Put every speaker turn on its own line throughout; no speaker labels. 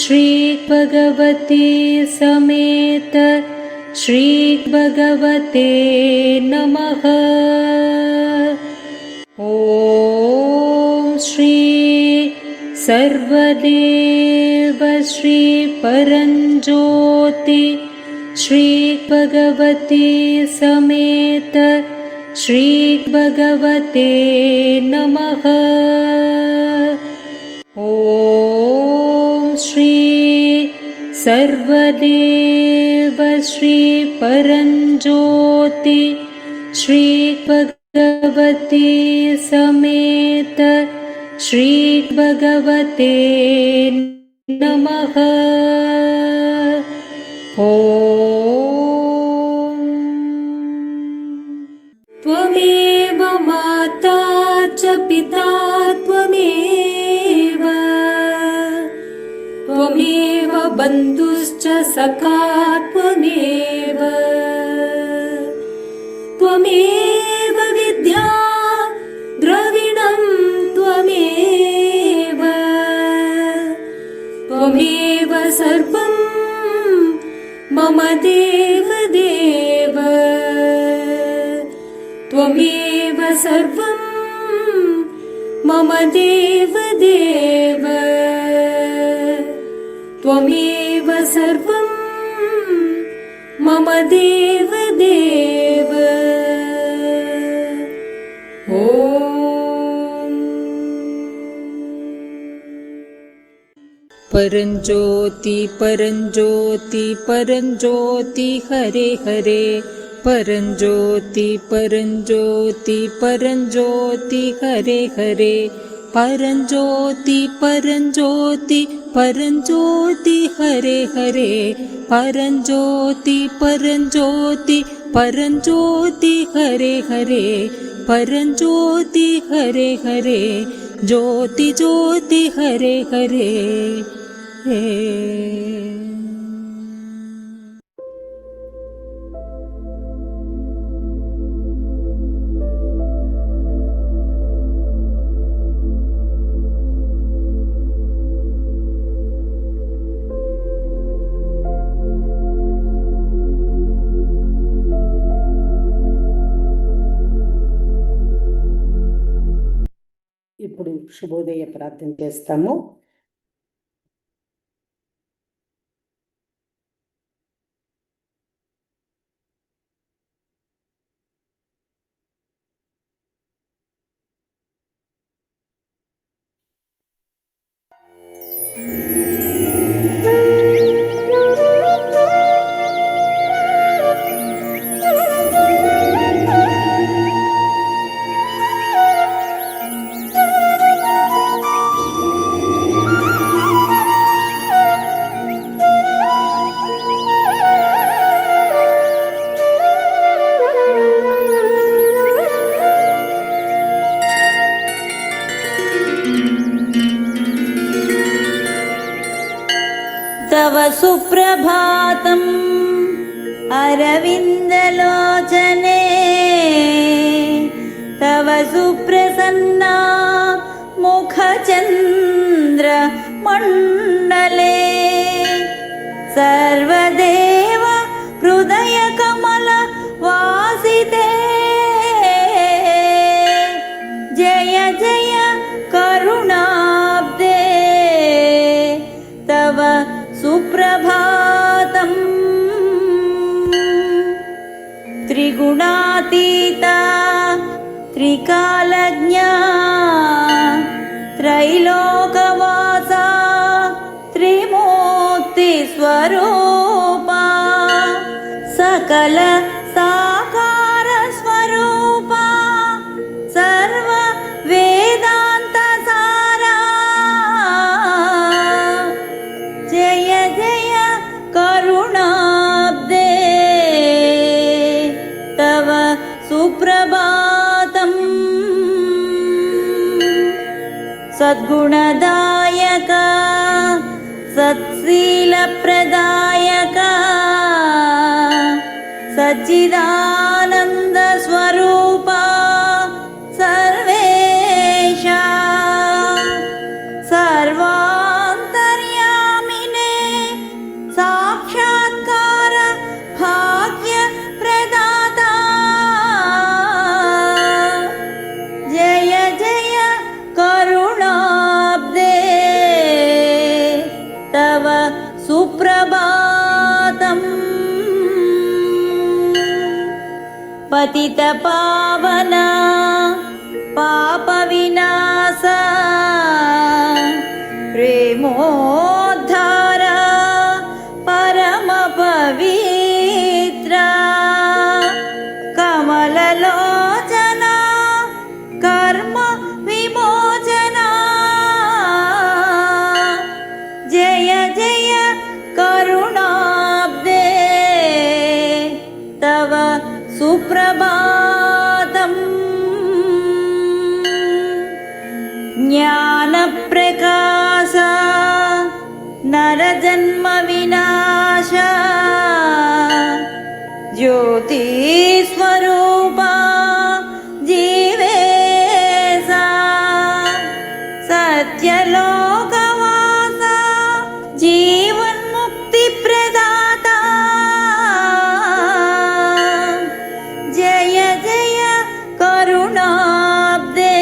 श्री भगवती समेत श्री भगवते नमः। ॐ श्री सर्वदेव श्री परञ्ज्योति श्री भगवती समेत श्री भगवते नमः। ॐ श्री सर्वदेव श्री परञ्ज्योति श्री भगवती समेत श्री भगवते नमः। ॐ त्वमेव माता च पिता त्वमेव, त्वमेव बन्धुश्च सखा त्वमेव, त्वमेव विद्या द्रविणं त्वमेव, त्वमेव सर्वं मम देव देव, त्वमेव सर्वं मम देव देव, त्वमेव सर्वं मम देव देव। ॐ परञ्ज्योति परञ्ज्योति परञ्ज्योति हरे हरे, परञ्ज्योति परञ्ज्योति परञ्ज्योति हरे हरे, परञ्ज्योति परञ्ज्योति परञ्ज्योति हरे हरे, परञ्ज्योति परञ्ज्योति परञ्ज्योति हरे हरे, परञ्ज्योति हरे हरे, ज्योति ज्योति हरे हरे।
ఇప్పుడు శుభోదయ ప్రార్థన చేస్తాము.
तव सुप्रभातम् अरविन्दलोचने, तव सुप्रसन्ना मुखचन्द्रमण्डले, सर्वदेव हृदयकमलवासिते, जय जय करुणाब्दे, तव सुप्रभातम्। त्रिगुणातीता त्रिकालज्ञा त्रैलोकवासा त्रिमूर्तिस्वरूपा, सकल साकार स्वरूपा, सर्व वेदान्त सारा, जय जय करुणाब्दे, तव सुप्रभातम्। सद्गुणदायक सत्शीलप्रदायक सच्चिदानन्द स्वरूपा, सर्वेशा सर्वान्तर्यामिने, पतित पावना पाप विनाश प्रेमोद्धार परम पवित्र कमललोचना कर्म विमोचना जय जय करुणाब्दे तव सुप्रभातम् ज्ञानप्रकाश नरजन्म विनाश ज्योतिस्वरूपा जीवेशा सत्यलोकवासा जीवन्मुक्तिप्रदाता जय जय करुणाब्दे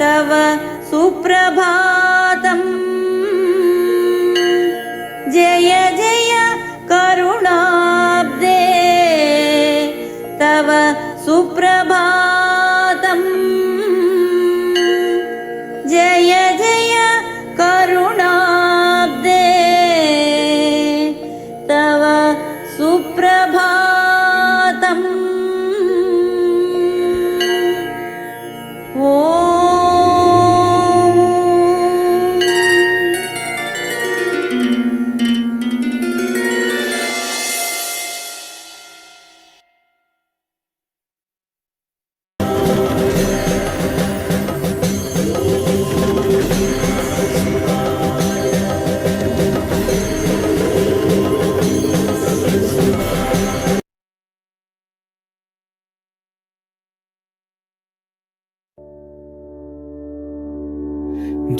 तव सुप्रभातम् जय जय करुणाब्दे तव सुप्रभातम् जय जय करुणाब्दे तव सुप्रभातम्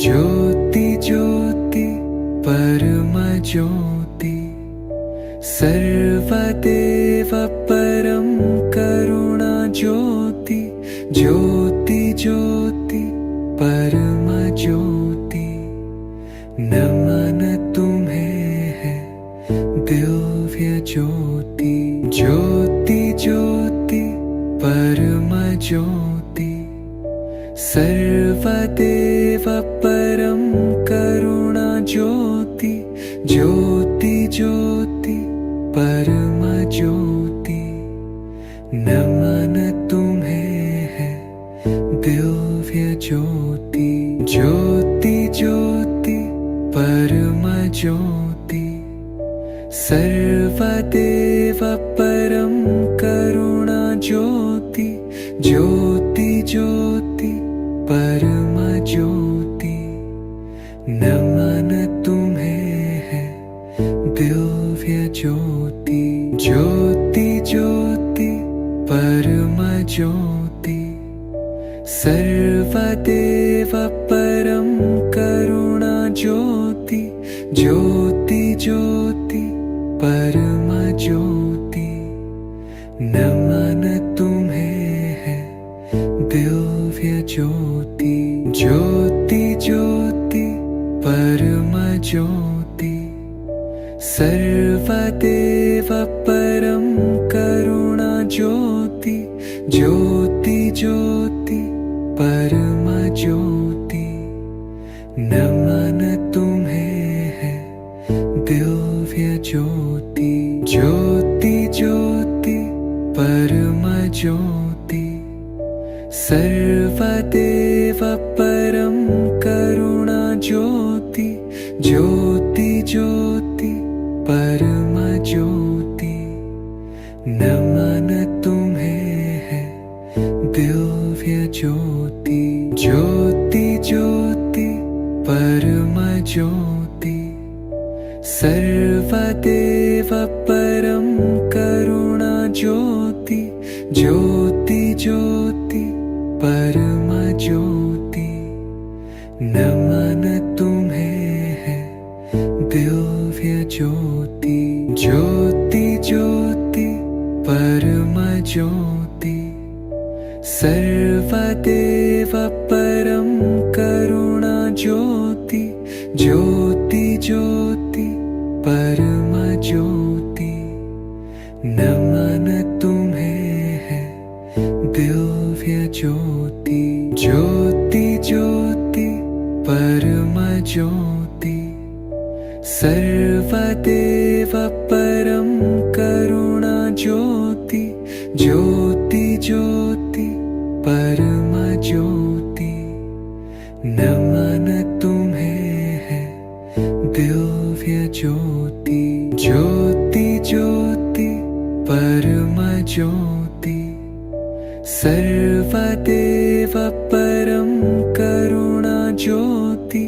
ज्योति ज्योति परम ज्योति सर्वदेव परम करुणा ज्योति ज्योति ज्योति परम ज्योति नमन तुम्हें है दिव्य ज्योति ज्योति ज्योति परम ज्योति सर्वदेव परम करुणा ज्योति ज्योति ज्योति परम ज्योति नमन तुम्हें है दिव्य ज्योति ज्योति ज्योति परम ज्योति सर्वदेव परम करुणा ज्योति ज्योति ज्योति परम ज्योति नमन तुम्हें है दिव्य ज्योति ज्योति ज्योति परम ज्योति सर्वदेव परम करुणा ज्योति ज्योति ज्योति परम ज्योति नमन तुम्हें है दिव्य ज्योति ज्योति ज्योति परम ज्योति सर्वदेव परम करुणा ज्योति ज्योति ज्योति परम ज्योति नमन तुम्हें है दिव्य ज्योति ज्योति ज्योति परम ज्योति सर्वदेव परम करुणा ज्योति ज्योति ज्योति परम ज्योति नमन तुम्हें है दिव्य ज्योति ज्योति ज्योति परम ज्योति सर्वदेव परम करुणा ज्योति ज्योति ज्योति परम ज्योति नमन तुम्हें है दिव्य ज्योति ज्योति ज्योति परम ज्योति सर्वदेव परम करुणा ज्योति ज्योति ज्योति परम ज्योति नमन तुम्हें सर्वदेव परं करुणा ज्योति ज्योति ज्योति परम ज्योति नमन तुम्हें है दिव्य ज्योति ज्योति ज्योति परम ज्योति सर्वदेव परं करुणा ज्योति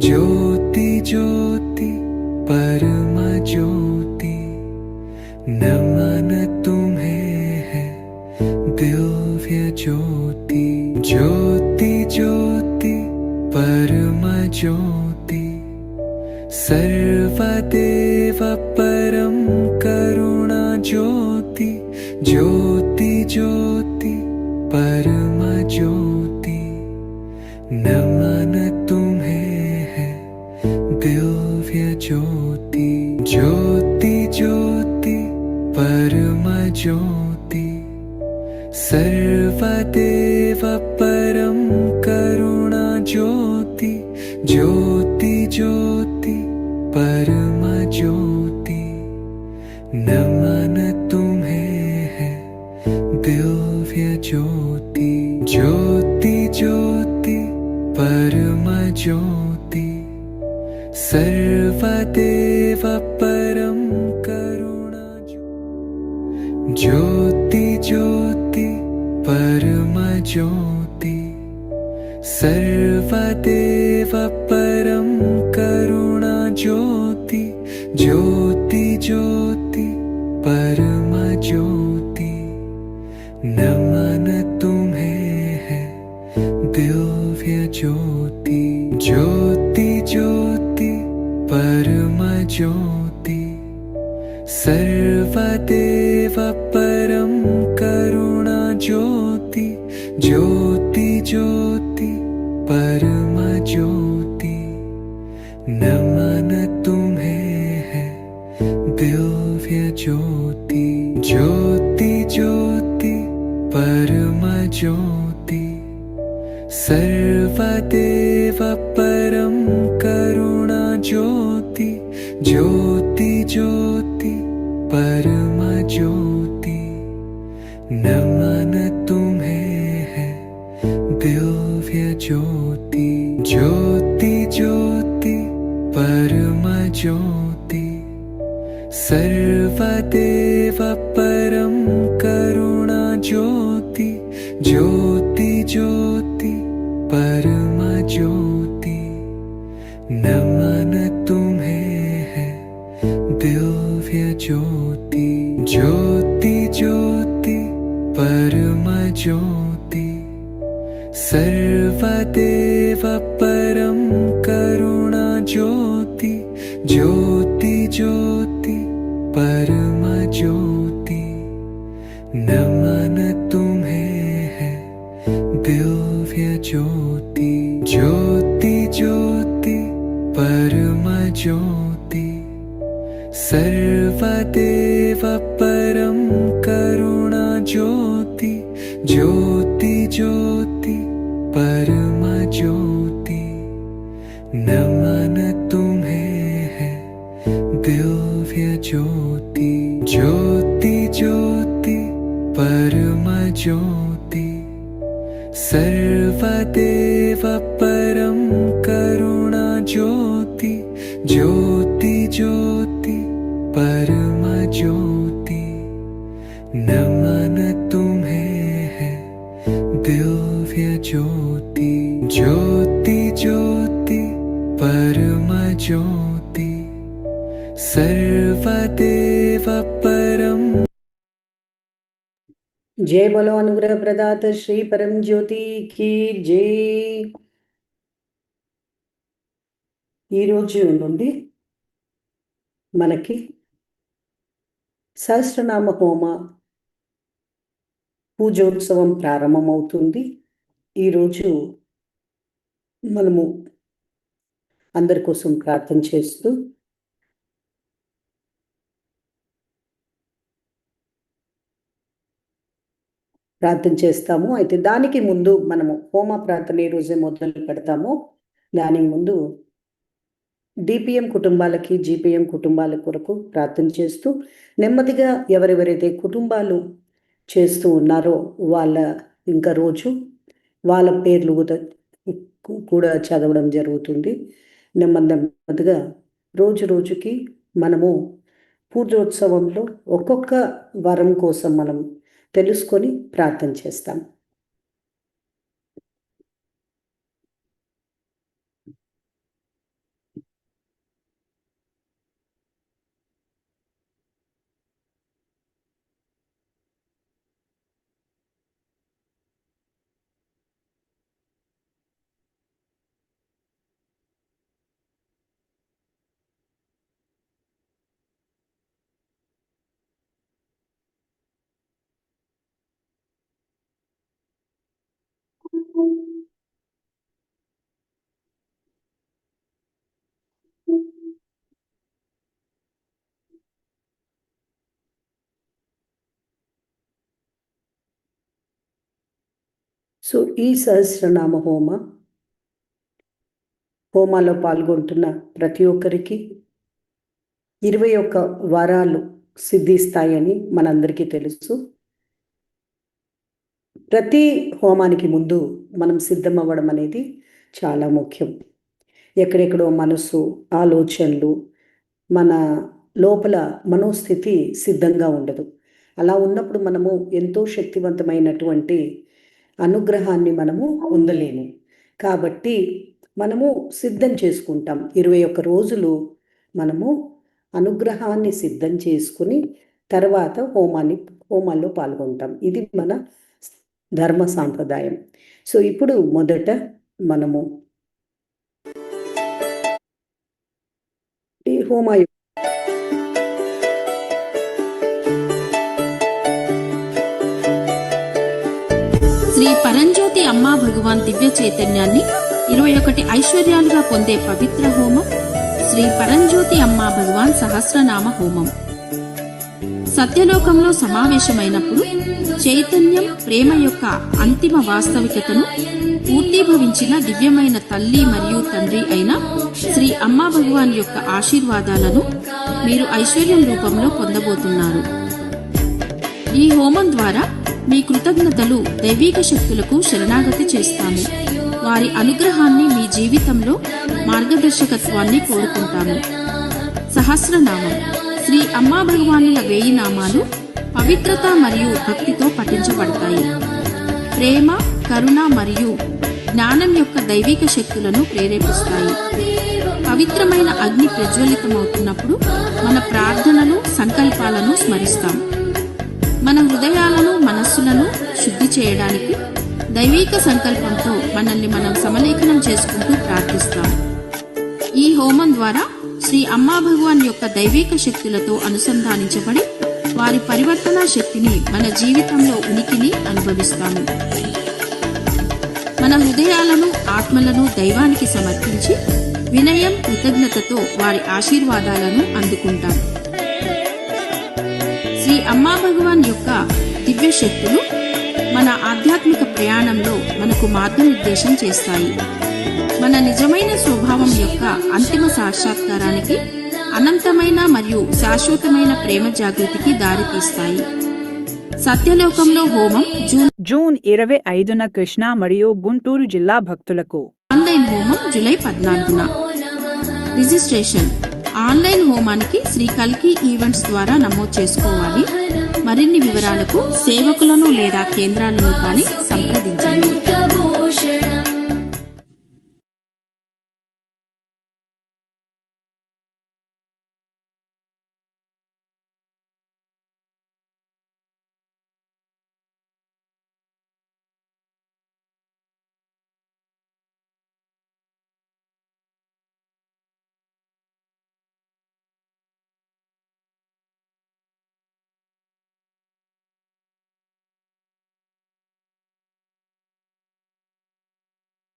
ज्योति ज्योति परम ज्योति नमन तुम्हें है दिव्य ज्योति ज्योति ज्योति परम ज्योति सर्वदेव परं करुणा ज्योति ज्योति ज्योति परम ज्योति नमन तुम्हें है दिव्य ज्योति ज्योति ज्योति परम ज्योति सर्वदेव परं करुणा ज्योति ज्योति ज्योति परम ज्योति नमन तुम्हें है दिव्य ज्योति ज्योति ज्योति परम ज्योति सर्वदेव परं करुणा ज्योति ज्योति परम ज्योति सर्वदेव परं करुणा ज्योति ज्योति ज्योति परम ज्योति नमन तुम्हें है दिव्य ज्योति ज्योति ज्योति परम ज्योति सर्वदेव परं करुणा ज्योति ज्योति ज्योति परम ज्योति नमन तुम्हें है दिव्य ज्योति ज्योति ज्योति परम ज्योति सर्वदेव परं करुणा ज्योति ज्योति ज्योति परम ज्योति नमन तुम्हें है दिव्य ज्योति ज्योति ज्योति परम ज्योति सर्वदेव परं करुणा ज्योति ज्योति ज्योति परम ज्योति नमन तुम्हें है दिव्य ज्योति ज्योति ज्योति परम ज्योति सर्वदेव परं करुणा ज्योति ज्योति ज्योति परम ज्योति नमन तुम्हें है दिव्य ज्योति ज्योति ज्योति परम ज्योति सर्वदेव परं करुणा ज्योति ज्योति ज्योति परम ज्योति नमन तुम्हें है दिव्य ज्योति ज्योति ज्योति परम ज्योति सर्वदेव परं करुणा ज्योति ज्योति ज्योति परम ज्योति नमन तुम्हें है दिव्य ज्योति ज्योति ज्योति परम ज्योति सर्वदेव परं
जय बोलो अनुग्रह प्रदात श्री परम ज्योति की जय। ఈ రోజు నుండి మనకి సహస్రనామ హోమ పూజోత్సవం ప్రారంభమవుతుంది. ఈరోజు మనము అందరి కోసం ప్రార్థన చేస్తూ ప్రార్థన చేస్తాము. అయితే దానికి ముందు మనము హోమ ప్రార్థన ఈ రోజే మొదలు పెడతాము. దానికి ముందు డిపిఎం కుటుంబాలకి, జీపీఎం కుటుంబాల కొరకు ప్రార్థన చేస్తూ, నెమ్మదిగా ఎవరెవరైతే కుటుంబాలు చేస్తూ ఉన్నారో వాళ్ళ ఇంకా రోజు వాళ్ళ పేర్లు కూడా చదవడం జరుగుతుంది. నెమ్మదిగా రోజు రోజుకి మనము పూజోత్సవంలో ఒక్కొక్క వరం కోసం మనం తెలుసుకొని ప్రార్థన చేస్తాం. సో ఈ సహస్రనామ హోమాలో పాల్గొంటున్న ప్రతి ఒక్కరికి 21 వరాలు సిద్ధిస్తాయని మనందరికీ తెలుసు. ప్రతి హోమానికి ముందు మనం సిద్ధమవ్వడం అనేది చాలా ముఖ్యం. ఎక్కడెక్కడో మనసు, ఆలోచనలు, మన లోపల మనోస్థితి సిద్ధంగా ఉండదు. అలా ఉన్నప్పుడు మనము ఎంతో శక్తివంతమైనటువంటి అనుగ్రహాన్ని మనము పొందలేము. కాబట్టి మనము సిద్ధం చేసుకుంటాం. 21 రోజులు మనము అనుగ్రహాన్ని సిద్ధం చేసుకుని తర్వాత హోమాల్లో పాల్గొంటాం. ఇది మన ధర్మ సాంప్రదాయం. సో ఇప్పుడు మొదట మనము ఈ
శ్రీ పరంజ్యోతి అమ్మా భగవాన్ దివ్య చైతన్యాన్ని 21 ఐశ్వర్యాలుగా పొందే పవిత్ర హోమం శ్రీ పరంజ్యోతి అమ్మా భగవాన్ సహస్రనామ హోమం. సత్యలోకంలో సమావేశమైనప్పుడు చైతన్యం, ప్రేమ యొక్క అంతిమ వాస్తవికతను పూర్తీభవించిన దివ్యమైన తల్లి మరియు తండ్రి అయిన శ్రీ అమ్మా భగవాన్ యొక్క ఆశీర్వాదాలను మీరు ఐశ్వర్యం రూపంలో పొందబోతున్నారు. ఈ హోమం ద్వారా మీ కృతజ్ఞతలు దైవీక శక్తులకు శరణాగతి చేస్తాము. వారి అనుగ్రహాన్ని మీ జీవితంలో మార్గదర్శకత్వాన్ని కోరుకుంటాము. సహస్రనామం శ్రీ అమ్మా భగవానుల 1000 నామాలు పవిత్రత మరియు భక్తితో పఠించబడతాయి. ప్రేమ, కరుణ మరియు జ్ఞానం యొక్క దైవిక శక్తులను ప్రేరేపిస్తాయి. పవిత్రమైన అగ్ని ప్రజ్వలితమవుతున్నప్పుడు మన ప్రార్థనలు, సంకల్పాలను స్మరిస్తాం. మన హృదయాలను, మనస్సులను శుద్ధి చేయడానికి దైవిక సంకల్పంతో మనల్ని మనం సమలేఖనం చేసుకుంటూ ప్రార్థిస్తాం. ఈ హోమం ద్వారా శ్రీ అమ్మా భగవాన్ యొక్క దైవిక శక్తులతో అనుసంధానించబడి వారి పరివర్తన శక్తిని మన జీవితంలో ఉనికిని అనుభవిస్తాము. మన హృదయాలను, ఆత్మలను దైవానికి సమర్పించి వినయం, కృతజ్ఞతతో వారి ఆశీర్వాదాలను అందుకుంటాం. శ్రీ అమ్మా భగవాన్ యొక్క దివ్య శక్తులు మన ఆధ్యాత్మిక ప్రయాణంలో మనకు మార్గనిర్దేశం చేస్తాయి. మన నిజమైన స్వభావం యొక్క అంతిమ సాక్షాత్కారానికి, అనంతమైన మరియు శాశ్వతమైన ప్రేమ జాగృతికి దారితీస్తాయి. సత్యలోకంలో హోమం
జూన్ 25న కృష్ణా మరియు గుంటూరు జిల్లా భక్తులకు.
ఆన్లైన్ హోమం జూలై 14న. రిజిస్ట్రేషన్ ఆన్లైన్ హోమానికి శ్రీ కల్కి ఈవెంట్స్ ద్వారా నమోదు చేసుకోవాలి. మరిన్ని వివరాలకు సేవకులను లేదా కేంద్రాలను కానీ సంప్రదించండి.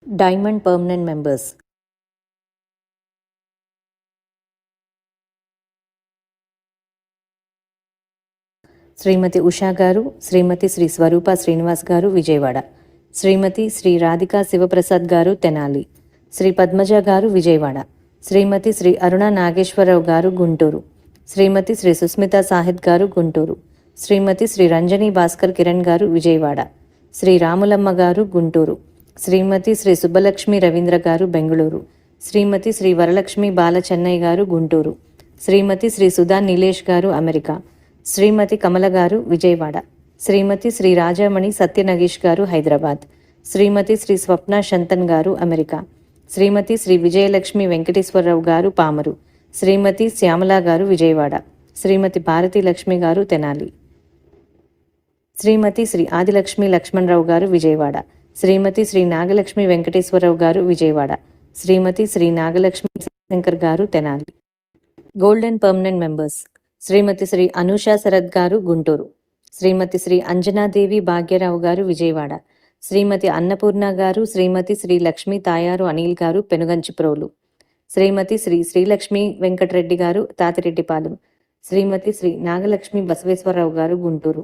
Diamond permanent members. శ్రీమతి ఉషా గారు, శ్రీమతి శ్రీ స్వరూప శ్రీనివాస్ గారు విజయవాడ, శ్రీమతి శ్రీ రాధికా శివప్రసాద్ గారు తెనాలి, శ్రీ పద్మజ గారు విజయవాడ, శ్రీమతి శ్రీ అరుణ నాగేశ్వరరావు గారు గుంటూరు, శ్రీమతి శ్రీ సుస్మిత సాహిద్ గారు గుంటూరు, శ్రీమతి శ్రీ రంజని భాస్కర్ కిరణ్ గారు విజయవాడ, శ్రీ రాములమ్మ గారు గుంటూరు, శ్రీమతి శ్రీ సుబ్బలక్ష్మి రవీంద్ర గారు బెంగళూరు, శ్రీమతి శ్రీ వరలక్ష్మి బాల చెన్నై గారు గుంటూరు, శ్రీమతి శ్రీ సుధా నీలేష్ గారు అమెరికా, శ్రీమతి కమల గారు విజయవాడ, శ్రీమతి శ్రీ రాజామణి సత్యనగేష్ గారు హైదరాబాద్, శ్రీమతి శ్రీ స్వప్న శంతన్ గారు అమెరికా, శ్రీమతి శ్రీ విజయలక్ష్మి వెంకటేశ్వరరావు గారు పామరు, శ్రీమతి శ్యామల గారు విజయవాడ, శ్రీమతి భారతీ లక్ష్మి గారు తెనాలి, శ్రీమతి శ్రీ ఆదిలక్ష్మి లక్ష్మణరావు గారు విజయవాడ, శ్రీమతి శ్రీ నాగలక్ష్మి వెంకటేశ్వరరావు గారు విజయవాడ, శ్రీమతి శ్రీ నాగలక్ష్మి శంకర్ గారు తెనాలి. గోల్డెన్ పర్మనెంట్ మెంబర్స్: శ్రీమతి శ్రీ అనూషా శరత్ గారు గుంటూరు, శ్రీమతి శ్రీ అంజనాదేవి భాగ్యరావు గారు విజయవాడ, శ్రీమతి అన్నపూర్ణ గారు, శ్రీమతి శ్రీ లక్ష్మీ తాయారు అనిల్ గారు పెనుగంచిప్రోలు, శ్రీమతి శ్రీ శ్రీలక్ష్మి వెంకటరెడ్డి గారు తాతిరెడ్డిపాలెం, శ్రీమతి శ్రీ నాగలక్ష్మి బసవేశ్వరరావు గారు గుంటూరు,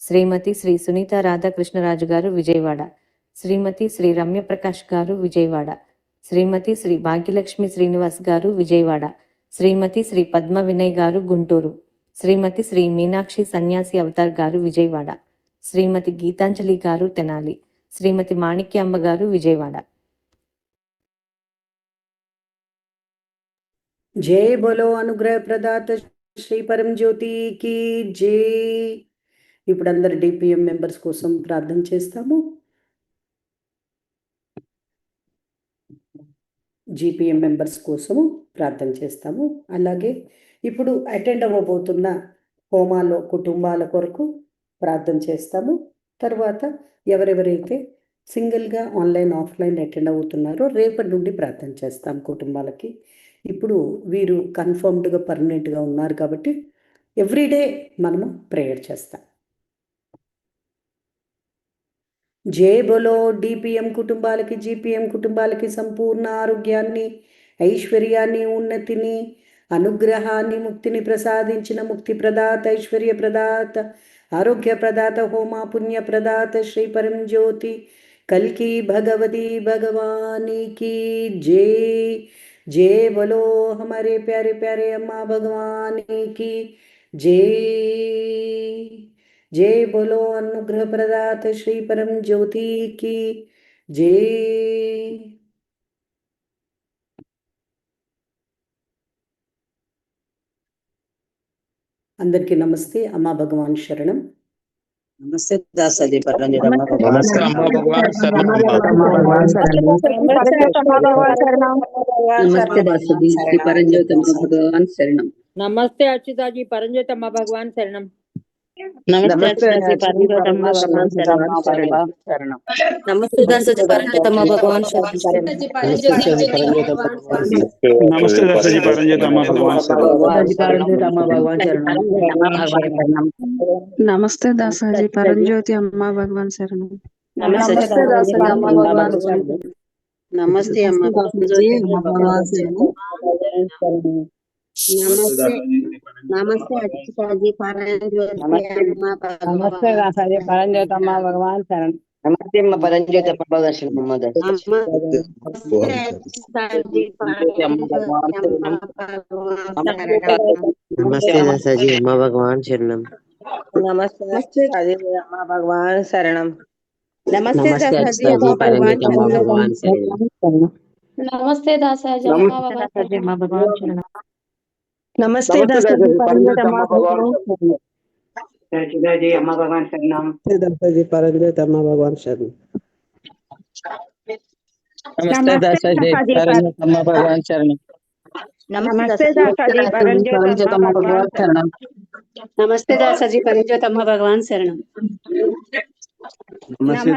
శ్రీమతి శ్రీ సునీత రాధాకృష్ణరాజు గారు విజయవాడ, శ్రీమతి శ్రీ రమ్యప్రకాష్ గారు విజయవాడ, శ్రీమతి శ్రీ భాగ్యలక్ష్మి శ్రీనివాస్ గారు విజయవాడ, శ్రీమతి శ్రీ పద్మ వినయ్ గారు గుంటూరు, శ్రీమతి శ్రీ మీనాక్షి సన్యాసి అవతార్ గారు విజయవాడ, శ్రీమతి గీతాంజలి గారు తెనాలి, శ్రీమతి మాణిక్యాంబ గారు విజయవాడ.
జై బోలో అనుగ్రహ ప్రదాత శ్రీ పరం జ్యోతికి జై. ఇప్పుడు అందరు డిపిఎం మెంబర్స్ కోసం ప్రార్థన చేస్తాము. జీపీఎం మెంబర్స్ కోసము ప్రార్థన చేస్తాము. అలాగే ఇప్పుడు అటెండ్ అవ్వబోతున్న హోమాలో కుటుంబాల కొరకు ప్రార్థన చేస్తాము. తర్వాత ఎవరెవరైతే సింగిల్గా ఆన్లైన్ ఆఫ్లైన్ అటెండ్ అవుతున్నారో రేపటి నుండి ప్రార్థన చేస్తాం కుటుంబాలకి. ఇప్పుడు వీరు కన్ఫర్మ్డ్గా పర్మనెంట్గా ఉన్నారు కాబట్టి ఎవ్రీడే మనము ప్రేయర్ చేస్తాం. జై బోలో డిపిఎం కుటుంబాలకి, జీపీఎం కుటుంబాలకి సంపూర్ణ ఆరోగ్యాన్ని, ఐశ్వర్యాన్ని, ఉన్నతిని, అనుగ్రహాన్ని, ముక్తిని ప్రసాదించిన ముక్తి ప్రదాత, ఐశ్వర్య ప్రదాత, ఆరోగ్య ప్రదాత, హోమ పుణ్య ప్రదాత శ్రీ పరం జ్యోతి కల్కి భగవతి भगवानी की जय. जय बोलो हमारे प्यारे प्यारे अम्मा भगवानी की जय. जय बोलो अनुग्रह प्रदात श्री परम ज्योति की जय. అందరికీ నమస్తే. అమ్మా భగవాన్ శరణం.
नमस्ते दासाजी परंजोत अम्मा भगवान
नमस्ते अम्मा भगवान शरणम।
नमस्ते दासाजी श्री परंजोत अम्मा भगवान शरणम।
नमस्ते अच्युता जी परंजोत अम्मा भगवान शरणम।
नमस्ते दासाजी परंजोत अम्मा भगवान शरणम। नमस्ते दासाजी परंजोत अम्मा भगवान शरणम।
नमस्ते दासाजी परंजोत अम्मा भगवान शरणम।
నమస్తే దాసాజీ పరంజ్యోతి అమ్మా భగవాన్ శరణం.
नमस्ते दासाजी अम्मा भगवान शरणम। नमस्ते अम्मा भगवान शरणम। नमस्ते नमस्ते अच्युताजी परंजोत अम्मा
नमस्ते दासाजी परंजोत अम्मा भगवान शरण।
नमस्ते अम्मा परंजोत अम्मा भगवान शरणम।
नमस्ते दासाजी अम्मा भगवान शरणम।
नमस्ते अम्मा भगवान शरणम।
नमस्ते दासाजी परंजोत अम्मा भगवान शरणम।
నమస్తే దాసాజీ అమ్మా భగవాన్ శరణం.
नमस्ते दासाजी परंजोत अम्मा भगवान शरणम।
दासाजी अम्मा भगवान शरणम।
दासाजी परंजोत अम्मा भगवान शरणम।
नमस्ते दासाजी परंजोत अम्मा भगवान शरणम।
नमस्ते दासाजी परंजोत अम्मा भगवान शरणम।
नमस्ते दासाजी परंजोत अम्मा भगवान शरणम।
नमस्ते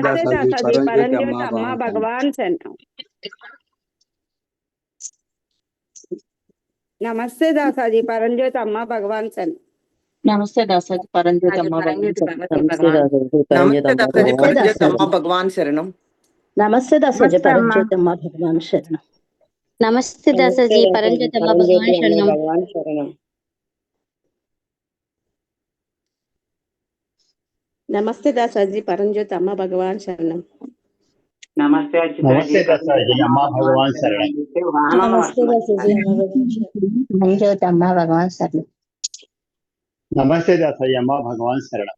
दासाजी परंजोत अम्मा भगवान शरणम।
नमस्ते दासाजी परंजोत अम्मा भगवान शरणम।
नमस्ते दासाजी परंजोत अम्मा भगवान शरणम।
नमस्ते दासाजी परंजोत अम्मा भगवान शरणम।
నమస్తే దాసాజీ పరంజ్యోతి అమ్మా భగవాన్ శరణం.
नमस्ते दासाजी परंजोत अम्मा भगवान शरणम।
నమస్తే దాసాజీ అమ్మా భగవాన్ శరణం.
నమస్తే దాసాజీ అమ్మ భగవాన్ పరంజ్యోతి అమ్మ భగవాన్ శరణం.
నమస్తే దాసాజీ అమ్మా భగవాన్ శరణం.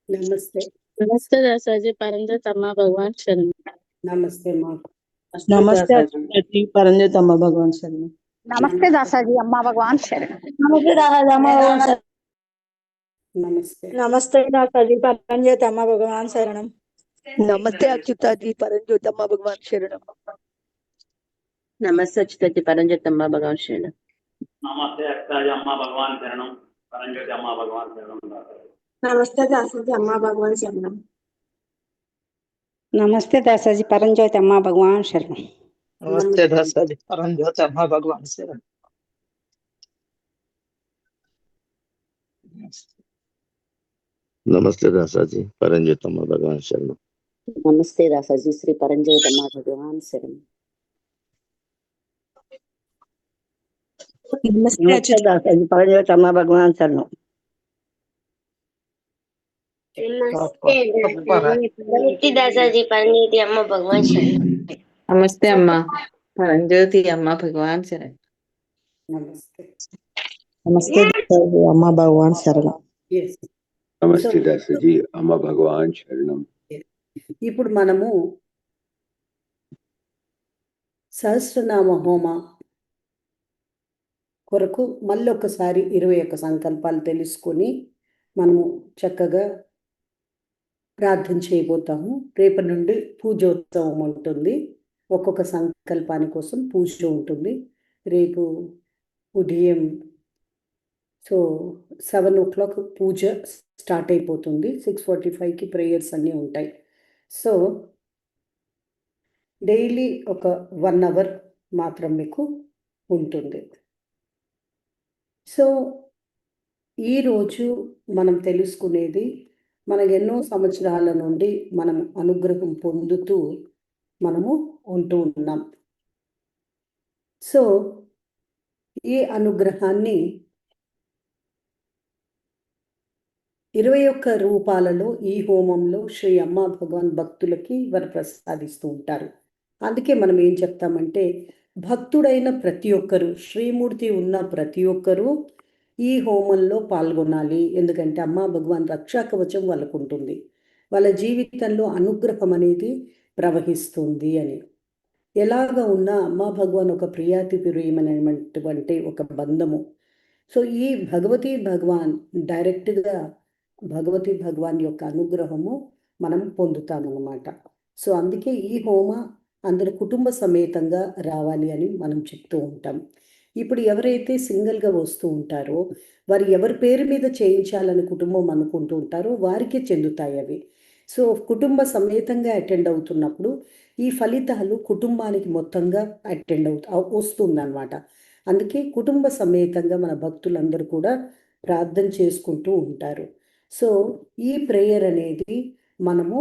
నమస్తే.
నమస్తే దాసాజీ పరంజ్యోతి అమ్మ భగవాన్ శరణం.
నమస్తే మా.
నమస్తే పరంజ్యోతి అమ్మ భగవాన్ శరణం.
నమస్తే దాసాజీ అమ్మ భగవాన్ శరణం.
నమస్తే దాసాజీ అమ్మ భగవాన్ శరణం.
నమస్తే.
నమస్తే దాసాజీ పరంజ్యోతి అమ్మ భగవాన్ శరణం.
నమస్తే అచ్యుతాజీ పరంజ్యోతి అమ్మ భగవాన్ శరణం.
నమస్తే అచ్యుతాజీ పరంజ్యోతి అమ్మ భగవాన్ శరణం.
నమస్తే అక్తాజీ అమ్మా భగవాన్ శరణం. పరంజ్యోతి అమ్మా భగవాన్ శరణం.
నమస్తే దాసాజీ అమ్మ భగవాన్ శరణం.
నమస్తే దాసాజీ పరంజ్యోతి అమ్మ భగవాన్ శరణం.
నమస్తే
దాసాజీ పరంజ్యోతి అమ్మ భగవాన్ శరణం.
నమస్తే దాసాజీ పరంజ్యోతి అమ్మ భగవాన్ శరణం.
నమస్తే దాసాజీ శ్రీ పరంజ్యోతి అమ్మ భగవాన్ శరణం.
నమస్తే దాసాజీ పరంజ్యోతి అమ్మ భగవాన్ శరణం.
దాసాజీ పరంజ్యోతి అమ్మ భగవాన్ శరణం.
నమస్తే అమ్మ పరంజ్యోతి అమ్మ భగవాన్ శరణం.
నమస్తే.
నమస్తే దాసాజీ అమ్మ భగవాన్ శరణం.
ఎస్.
నమస్తే దాసాజీ అమ్మ భగవాన్ శరణం.
ఇప్పుడు మనము సహస్రనామ హోమ కొరకు మళ్ళీ ఒకసారి 21 సంకల్పాలు తెలుసుకొని మనము చక్కగా ప్రార్థన చేయబోతాము. రేపటి నుండి పూజోత్సవం ఉంటుంది. ఒక్కొక్క సంకల్పాని కోసం పూజ ఉంటుంది. రేపు ఉదయం 7 o'clock పూజ స్టార్ట్ అయిపోతుంది. 6:45కి ప్రేయర్స్ అన్నీ ఉంటాయి. సో డైలీ ఒక 1 hour మాత్రం మీకు ఉంటుంది. సో ఈరోజు మనం తెలుసుకునేది, మనకు ఎన్నో సంవత్సరాల నుండి మనం అనుగ్రహం పొందుతూ మనము ఉంటూ ఉన్నాం. సో ఈ అనుగ్రహాన్ని 21 రూపాలలో ఈ హోమంలో శ్రీ అమ్మ భగవాన్ భక్తులకి వారు ప్రసాదిస్తూ ఉంటారు. అందుకే మనం ఏం చెప్తామంటే, భక్తుడైన ప్రతి ఒక్కరు, శ్రీమూర్తి ఉన్న ప్రతి ఒక్కరూ ఈ హోమంలో పాల్గొనాలి. ఎందుకంటే అమ్మ భగవాన్ రక్షా కవచం వాళ్ళకు ఉంటుంది. వాళ్ళ జీవితంలో అనుగ్రహం అనేది ప్రవహిస్తుంది అని. ఎలాగ ఉన్నా అమ్మ భగవాన్ ఒక ప్రియాతి ప్రియమైనటువంటి ఒక బంధము. సో ఈ భగవతి భగవాన్ డైరెక్ట్గా భగవతి భగవాన్ యొక్క అనుగ్రహము మనం పొందుతామన్నమాట. సో అందుకే ఈ హోమ అందరు కుటుంబ సమేతంగా రావాలి అని మనం చెప్తూ ఉంటాం. ఇప్పుడు ఎవరైతే సింగిల్గా వస్తూ ఉంటారో, వారు ఎవరి పేరు మీద చేయించాలని కుటుంబం అనుకుంటూ ఉంటారో వారికే చెందుతాయి అవి. సో కుటుంబ సమేతంగా అటెండ్ అవుతున్నప్పుడు ఈ ఫలితాలు కుటుంబానికి మొత్తంగా అటెండ్ వస్తుందన్నమాట. అందుకే కుటుంబ సమేతంగా మన భక్తులందరూ కూడా ప్రార్థన చేసుకుంటూ ఉంటారు. సో ఈ ప్రేయర్ అనేది మనము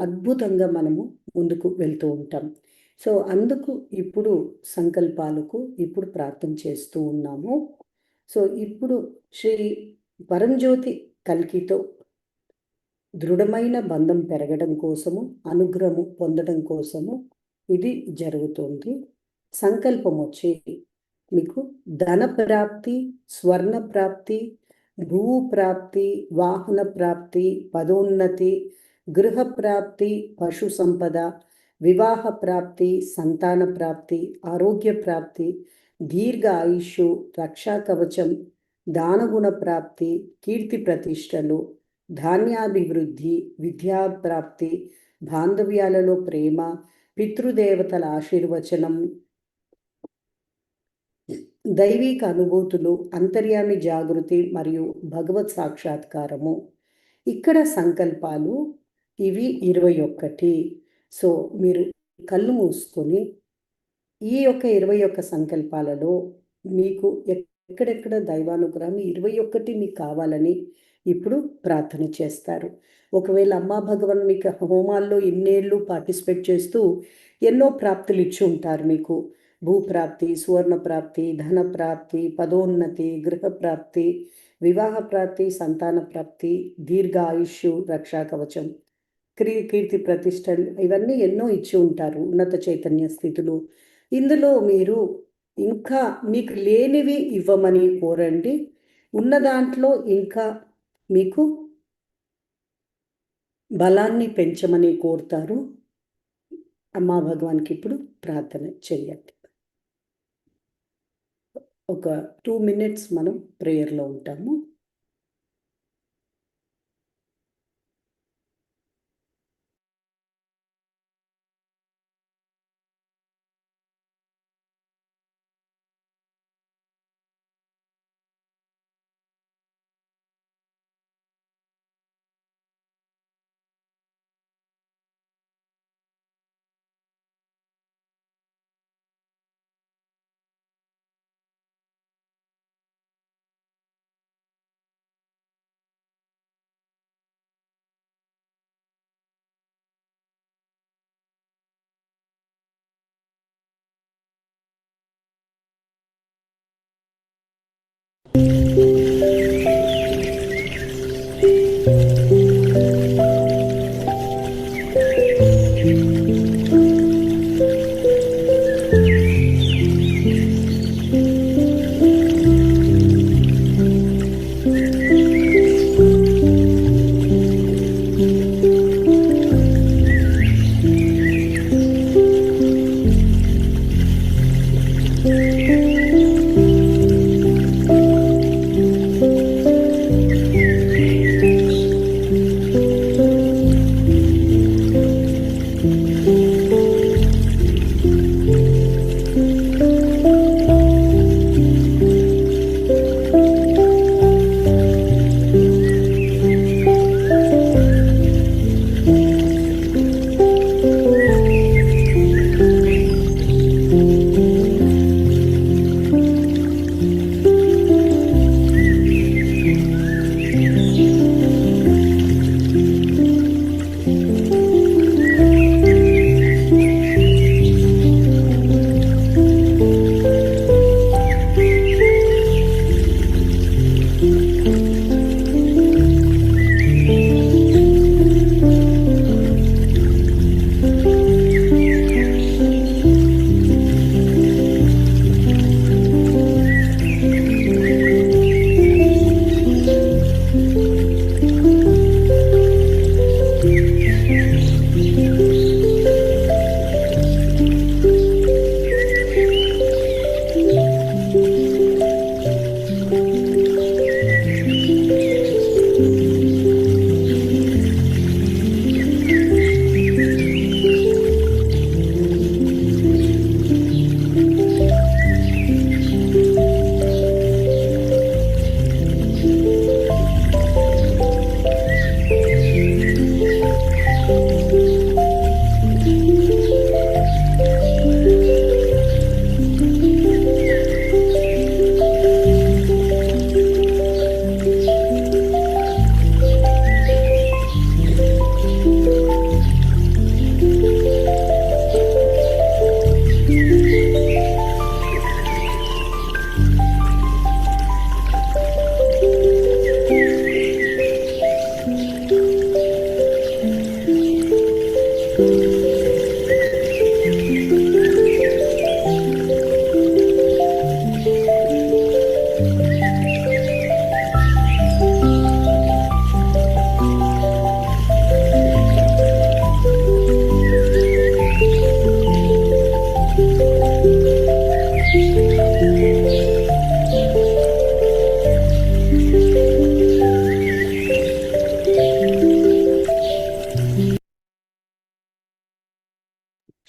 అద్భుతంగా మనము ముందుకు వెళ్తూ ఉంటాం. సో అందుకు ఇప్పుడు సంకల్పాలకు ఇప్పుడు ప్రార్థన చేస్తూ ఉన్నాము. సో ఇప్పుడు శ్రీ పరంజ్యోతి కల్కితో దృఢమైన బంధం పెరగడం కోసము, అనుగ్రహము పొందడం కోసము ఇది జరుగుతుంది. సంకల్పం వచ్చి మీకు ధన ప్రాప్తి, స్వర్ణ ప్రాప్తి, భూ ప్రాప్తి, వాహన ప్రాప్తి, పదోన్నతి, గృహ ప్రాప్తి, పశు సంపద, వివాహ ప్రాప్తి, సంతాన ప్రాప్తి, ఆరోగ్య ప్రాప్తి, దీర్ఘ ఆయుష్, రక్షా కవచం, దానగుణ ప్రాప్తి, కీర్తి ప్రతిష్టలు, ధాన్యాభివృద్ధి, విద్యా ప్రాప్తి, బాంధవ్యాలలో ప్రేమ, పితృదేవతల ఆశీర్వచనం, దైవిక అనుభూతులు, అంతర్యామి జాగృతి మరియు భగవత్ సాక్షాత్కారము. ఇక్కడ సంకల్పాలు ఇవి 21. సో మీరు కళ్ళు మూసుకొని ఈ యొక్క 21 సంకల్పాలలో మీకు ఎక్కడెక్కడ దైవానుగ్రహం 21 మీకు కావాలని ఇప్పుడు ప్రార్థన చేస్తారు. ఒకవేళ అమ్మా భగవాన్ మీకు హోమాల్లో ఇన్నేళ్ళు పార్టిసిపేట్ చేస్తూ ఎన్నో ప్రాప్తులు ఇచ్చి ఉంటారు. మీకు భూప్రాప్తి, సువర్ణ ప్రాప్తి, ధన ప్రాప్తి, పదోన్నతి, గృహ ప్రాప్తి, వివాహ ప్రాప్తి, సంతాన ప్రాప్తి, దీర్ఘ ఆయుష్, రక్షా కవచం కీర్తి ప్రతిష్టలు ఇవన్నీ ఎన్నో ఇచ్చి ఉంటారు, ఉన్నత చైతన్య స్థితులు. ఇందులో మీరు ఇంకా మీకు లేనివి ఇవ్వమని కోరండి. ఉన్న దాంట్లో ఇంకా మీకు బలాన్ని పెంచమని కోరుతారు. అమ్మా భగవాన్కి ఇప్పుడు ప్రార్థన చేయండి. ఒక 2 minutes మనం ప్రేయర్లో ఉంటాము.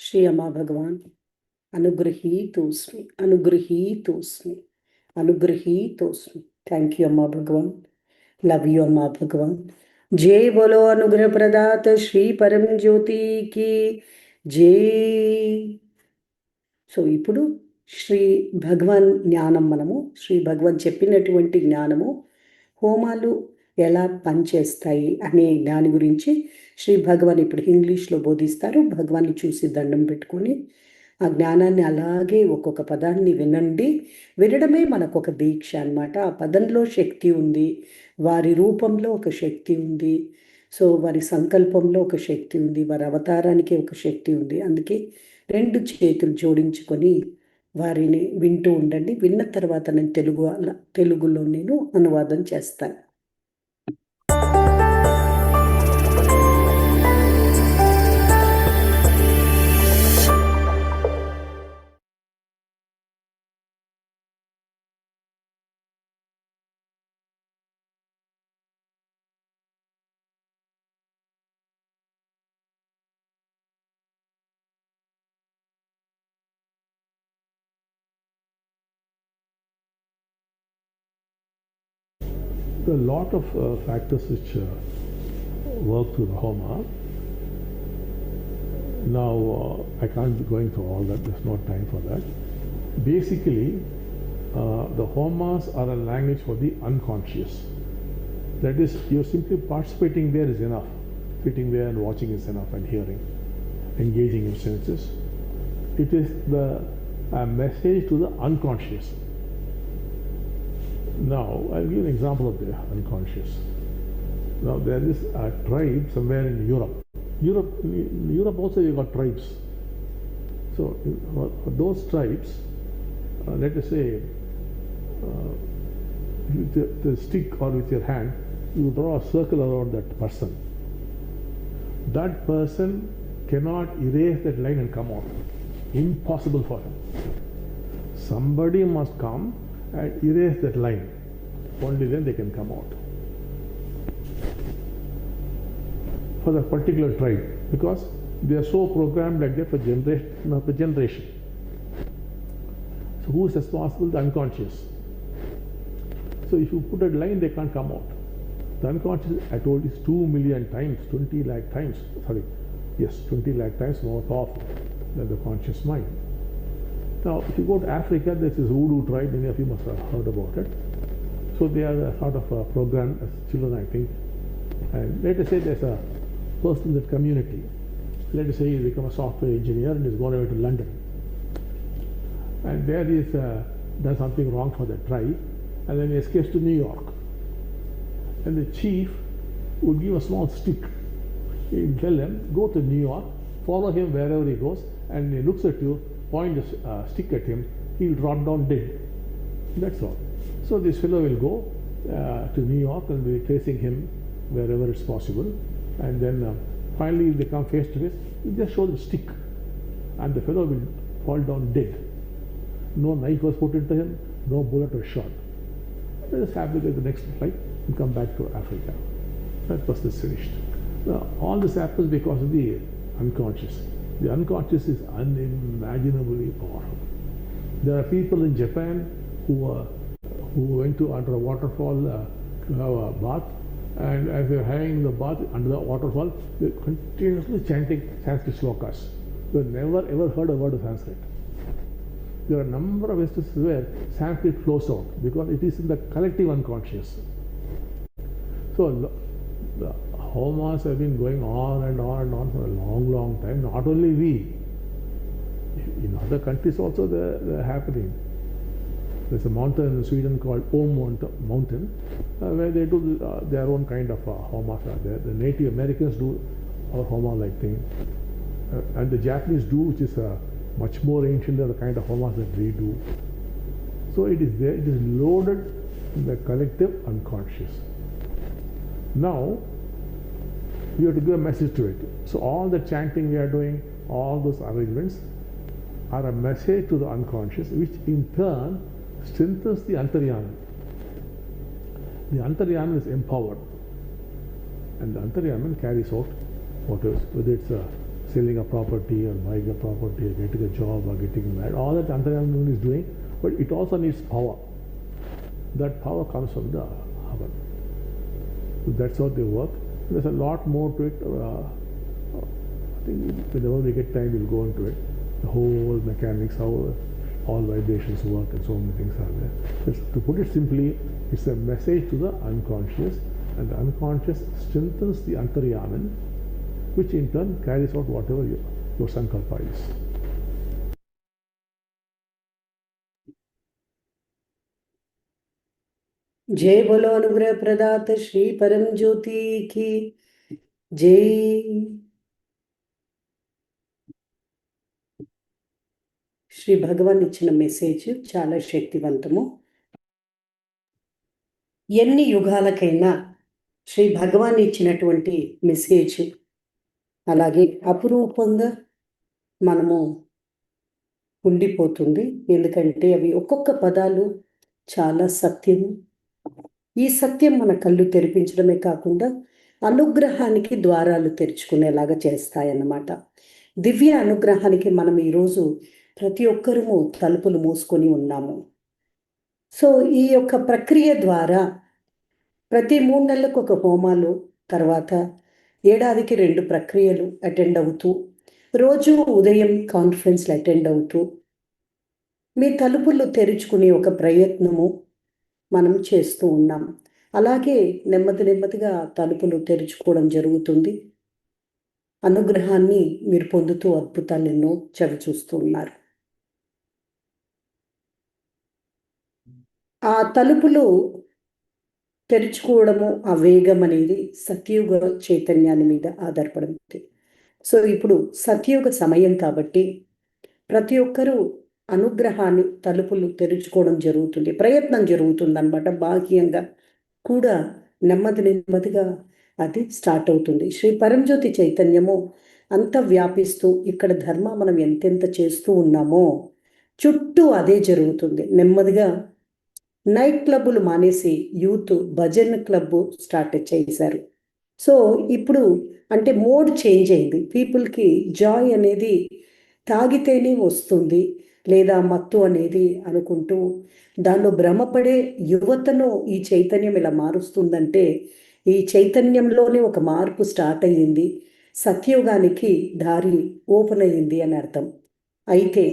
శ్రీ అమ్మా భగవాన్ అనుగృహీతోస్మి అనుగృహీతోస్మి అనుగృహీతోస్మి. థ్యాంక్ యూ అమ్మా భగవాన్. లవ్ యూ అమ్మా భగవాన్. జై బోలో అనుగ్రహ ప్రదాత శ్రీ పరం జ్యోతికి జై. సో ఇప్పుడు శ్రీ భగవాన్ జ్ఞానం, మనము శ్రీ భగవాన్ చెప్పినటువంటి జ్ఞానము, హోమాలు ఎలా పనిచేస్తాయి అనే దాని గురించి శ్రీ భగవాన్ ఇప్పుడు ఇంగ్లీష్లో బోధిస్తారు. భగవాన్ని చూసి దండం పెట్టుకొని ఆ జ్ఞానాన్ని అలాగే ఒక్కొక్క పదాన్ని వినండి. వినడమే మనకు ఒక దీక్ష అన్నమాట. ఆ పదంలో శక్తి ఉంది, వారి రూపంలో ఒక శక్తి ఉంది. సో వారి సంకల్పంలో ఒక శక్తి ఉంది, వారి అవతారానికి ఒక శక్తి ఉంది. అందుకే 2 చేతులు జోడించుకొని వారిని వింటూ ఉండండి. విన్న తర్వాత నేను తెలుగులో నేను అనువాదం చేస్తాను.
There are a lot of factors which work through the Homa. Now, I can't be going through all that, there's no time for that. Basically, the Homas are a language for the unconscious. That is, you're simply participating there is enough. Sitting there and watching is enough, and hearing, engaging your senses. It is the message to the unconscious. Now, I'll give an example of the unconscious. Now, there is a tribe somewhere in Europe. Europe also you got tribes. So, for those tribes, let us say, with the stick or with your hand, you draw a circle around that person. That person cannot erase that line and come out. Impossible for him. Somebody must come and erase that line. Only then they can come out. For that particular tribe, because they are so programmed like that for generation after generation. So who is responsible? The unconscious. So if you put a line, they can't come out. The unconscious, I told you, is 2 million times, 20 lakh times, 20 lakh times more powerful than the conscious mind. Now, if you go to Africa, there's this Voodoo tribe, many of you must have heard about it. So they are a sort of a program as children, I think. And let us say there's a person in that community. Let us say he become a software engineer and is going away to London. And there he is done something wrong for the tribe, and then he escapes to New York. And the chief would give a small stick. He will tell him, go to New York, follow him wherever he goes, and he looks at you, point a stick at him, he will drop down dead. That's all. So this fellow will go to New York and be tracing him wherever it's possible. And then finally, if they come face to face, you just show the stick, and the fellow will fall down dead. No knife was put into him, no bullet was shot. Let us have the next flight and come back to Africa. That person is finished. Now, all this happens because of the unconscious. The unconscious is unimaginably powerful. There are people in Japan who went to under a waterfall to have a bath, and as they were having the bath under the waterfall, they were continuously chanting Sanskrit slokas. They never ever heard a word of Sanskrit. There are a number of instances where Sanskrit flows out because it is in the collective unconscious. So the Homas have been going on and on and on for a long, long time. Not only we, in other countries also they're happening. There's a mountain in Sweden called Om Mountain, where they do their own kind of Homas. The Native Americans do our Homa-like thing, and the Japanese do, which is much more ancient than the kind of Homas that we do. So it is there. It is loaded in the collective unconscious. Now, we have to give a message to it. So all the chanting we are doing, all those arrangements are a message to the unconscious, which in turn strengthens the Antaryaman. The Antaryaman is empowered, and the Antaryaman carries out whether it's selling a property or buying a property or getting a job or getting married. All that Antaryaman is doing, but it also needs power. That power comes from the Havan. So that's how they work. There's a lot more to it. I think whenever we get time, we'll go into it. The whole mechanics, how all vibrations work, and so many things are there. To put it simply, it's a message to the unconscious, and the unconscious strengthens the Antaryaman, which in turn carries out whatever your sankalpa is.
जय बोलो अनुग्रह प्रदात श्री परम ज्योति की జై శ్రీ భగవాన్ ఇచ్చిన message చాలా శక్తివంతము. ఎన్ని యుగాలకైనా శ్రీ భగవాన్ ఇచ్చినటువంటి మెసేజ్ అలాగే అపురూపంగా మనము ఉండిపోతుంది. ఎందుకంటే అవి ఒక్కొక్క పదాలు చాలా సత్యము. ఈ సత్యం మన కళ్ళు తెరిపించడమే కాకుండా అనుగ్రహానికి ద్వారాలు తెరుచుకునేలాగా చేస్తాయన్నమాట. దివ్య అనుగ్రహానికి మనం ఈరోజు ప్రతి ఒక్కరము తలుపులు మూసుకొని ఉన్నాము. సో ఈ యొక్క ప్రక్రియ ద్వారా ప్రతి 3 నెలలకు ఒక హోమాలు, తర్వాత ఏడాదికి 2 ప్రక్రియలు అటెండ్ అవుతూ, రోజు ఉదయం కాన్ఫరెన్స్లు అటెండ్ అవుతూ మీ తలుపులు తెరుచుకునే ఒక ప్రయత్నము మనం చేస్తూ ఉన్నాం. అలాగే నెమ్మదిగా తలుపులు తెరుచుకోవడం జరుగుతుంది. అనుగ్రహాన్ని మీరు పొందుతూ అద్భుతాలు ఎన్నో చవి చూస్తూ ఉన్నారు. ఆ తలుపులు తెరుచుకోవడము, ఆ వేగం అనేది సత్యయుగ చైతన్యాన్ని మీద ఆధారపడింది. సో ఇప్పుడు సత్యయుగ సమయం కాబట్టి ప్రతి ఒక్కరూ అనుగ్రహాన్ని తలుపులు తెరుచుకోవడం జరుగుతుంది, ప్రయత్నం జరుగుతుంది అన్నమాట. బాహ్యంగా కూడా నెమ్మదిగా అది స్టార్ట్ అవుతుంది. శ్రీ పరంజ్యోతి చైతన్యము అంత వ్యాపిస్తూ ఇక్కడ ధర్మ మనం ఎంతెంత చేస్తూ ఉన్నామో చుట్టూ అదే జరుగుతుంది. నెమ్మదిగా నైట్ క్లబ్బులు మానేసి యూత్ భజన్ క్లబ్ స్టార్ట్ చేశారు. సో ఇప్పుడు అంటే మోడ్ చేంజ్ అయింది. పీపుల్కి జాయ్ అనేది తాగితేనే వస్తుంది లేదా మత్తు అనేది అనుకుంటూ దానిలో భ్రమపడే యువతను ఈ చైతన్యం ఇలా మారుస్తుందంటే ఈ చైతన్యంలోనే ఒక మార్పు స్టార్ట్ అయ్యింది. సత్యయుగానికి దారి ఓపెన్ అయ్యింది అని అర్థం. అయితే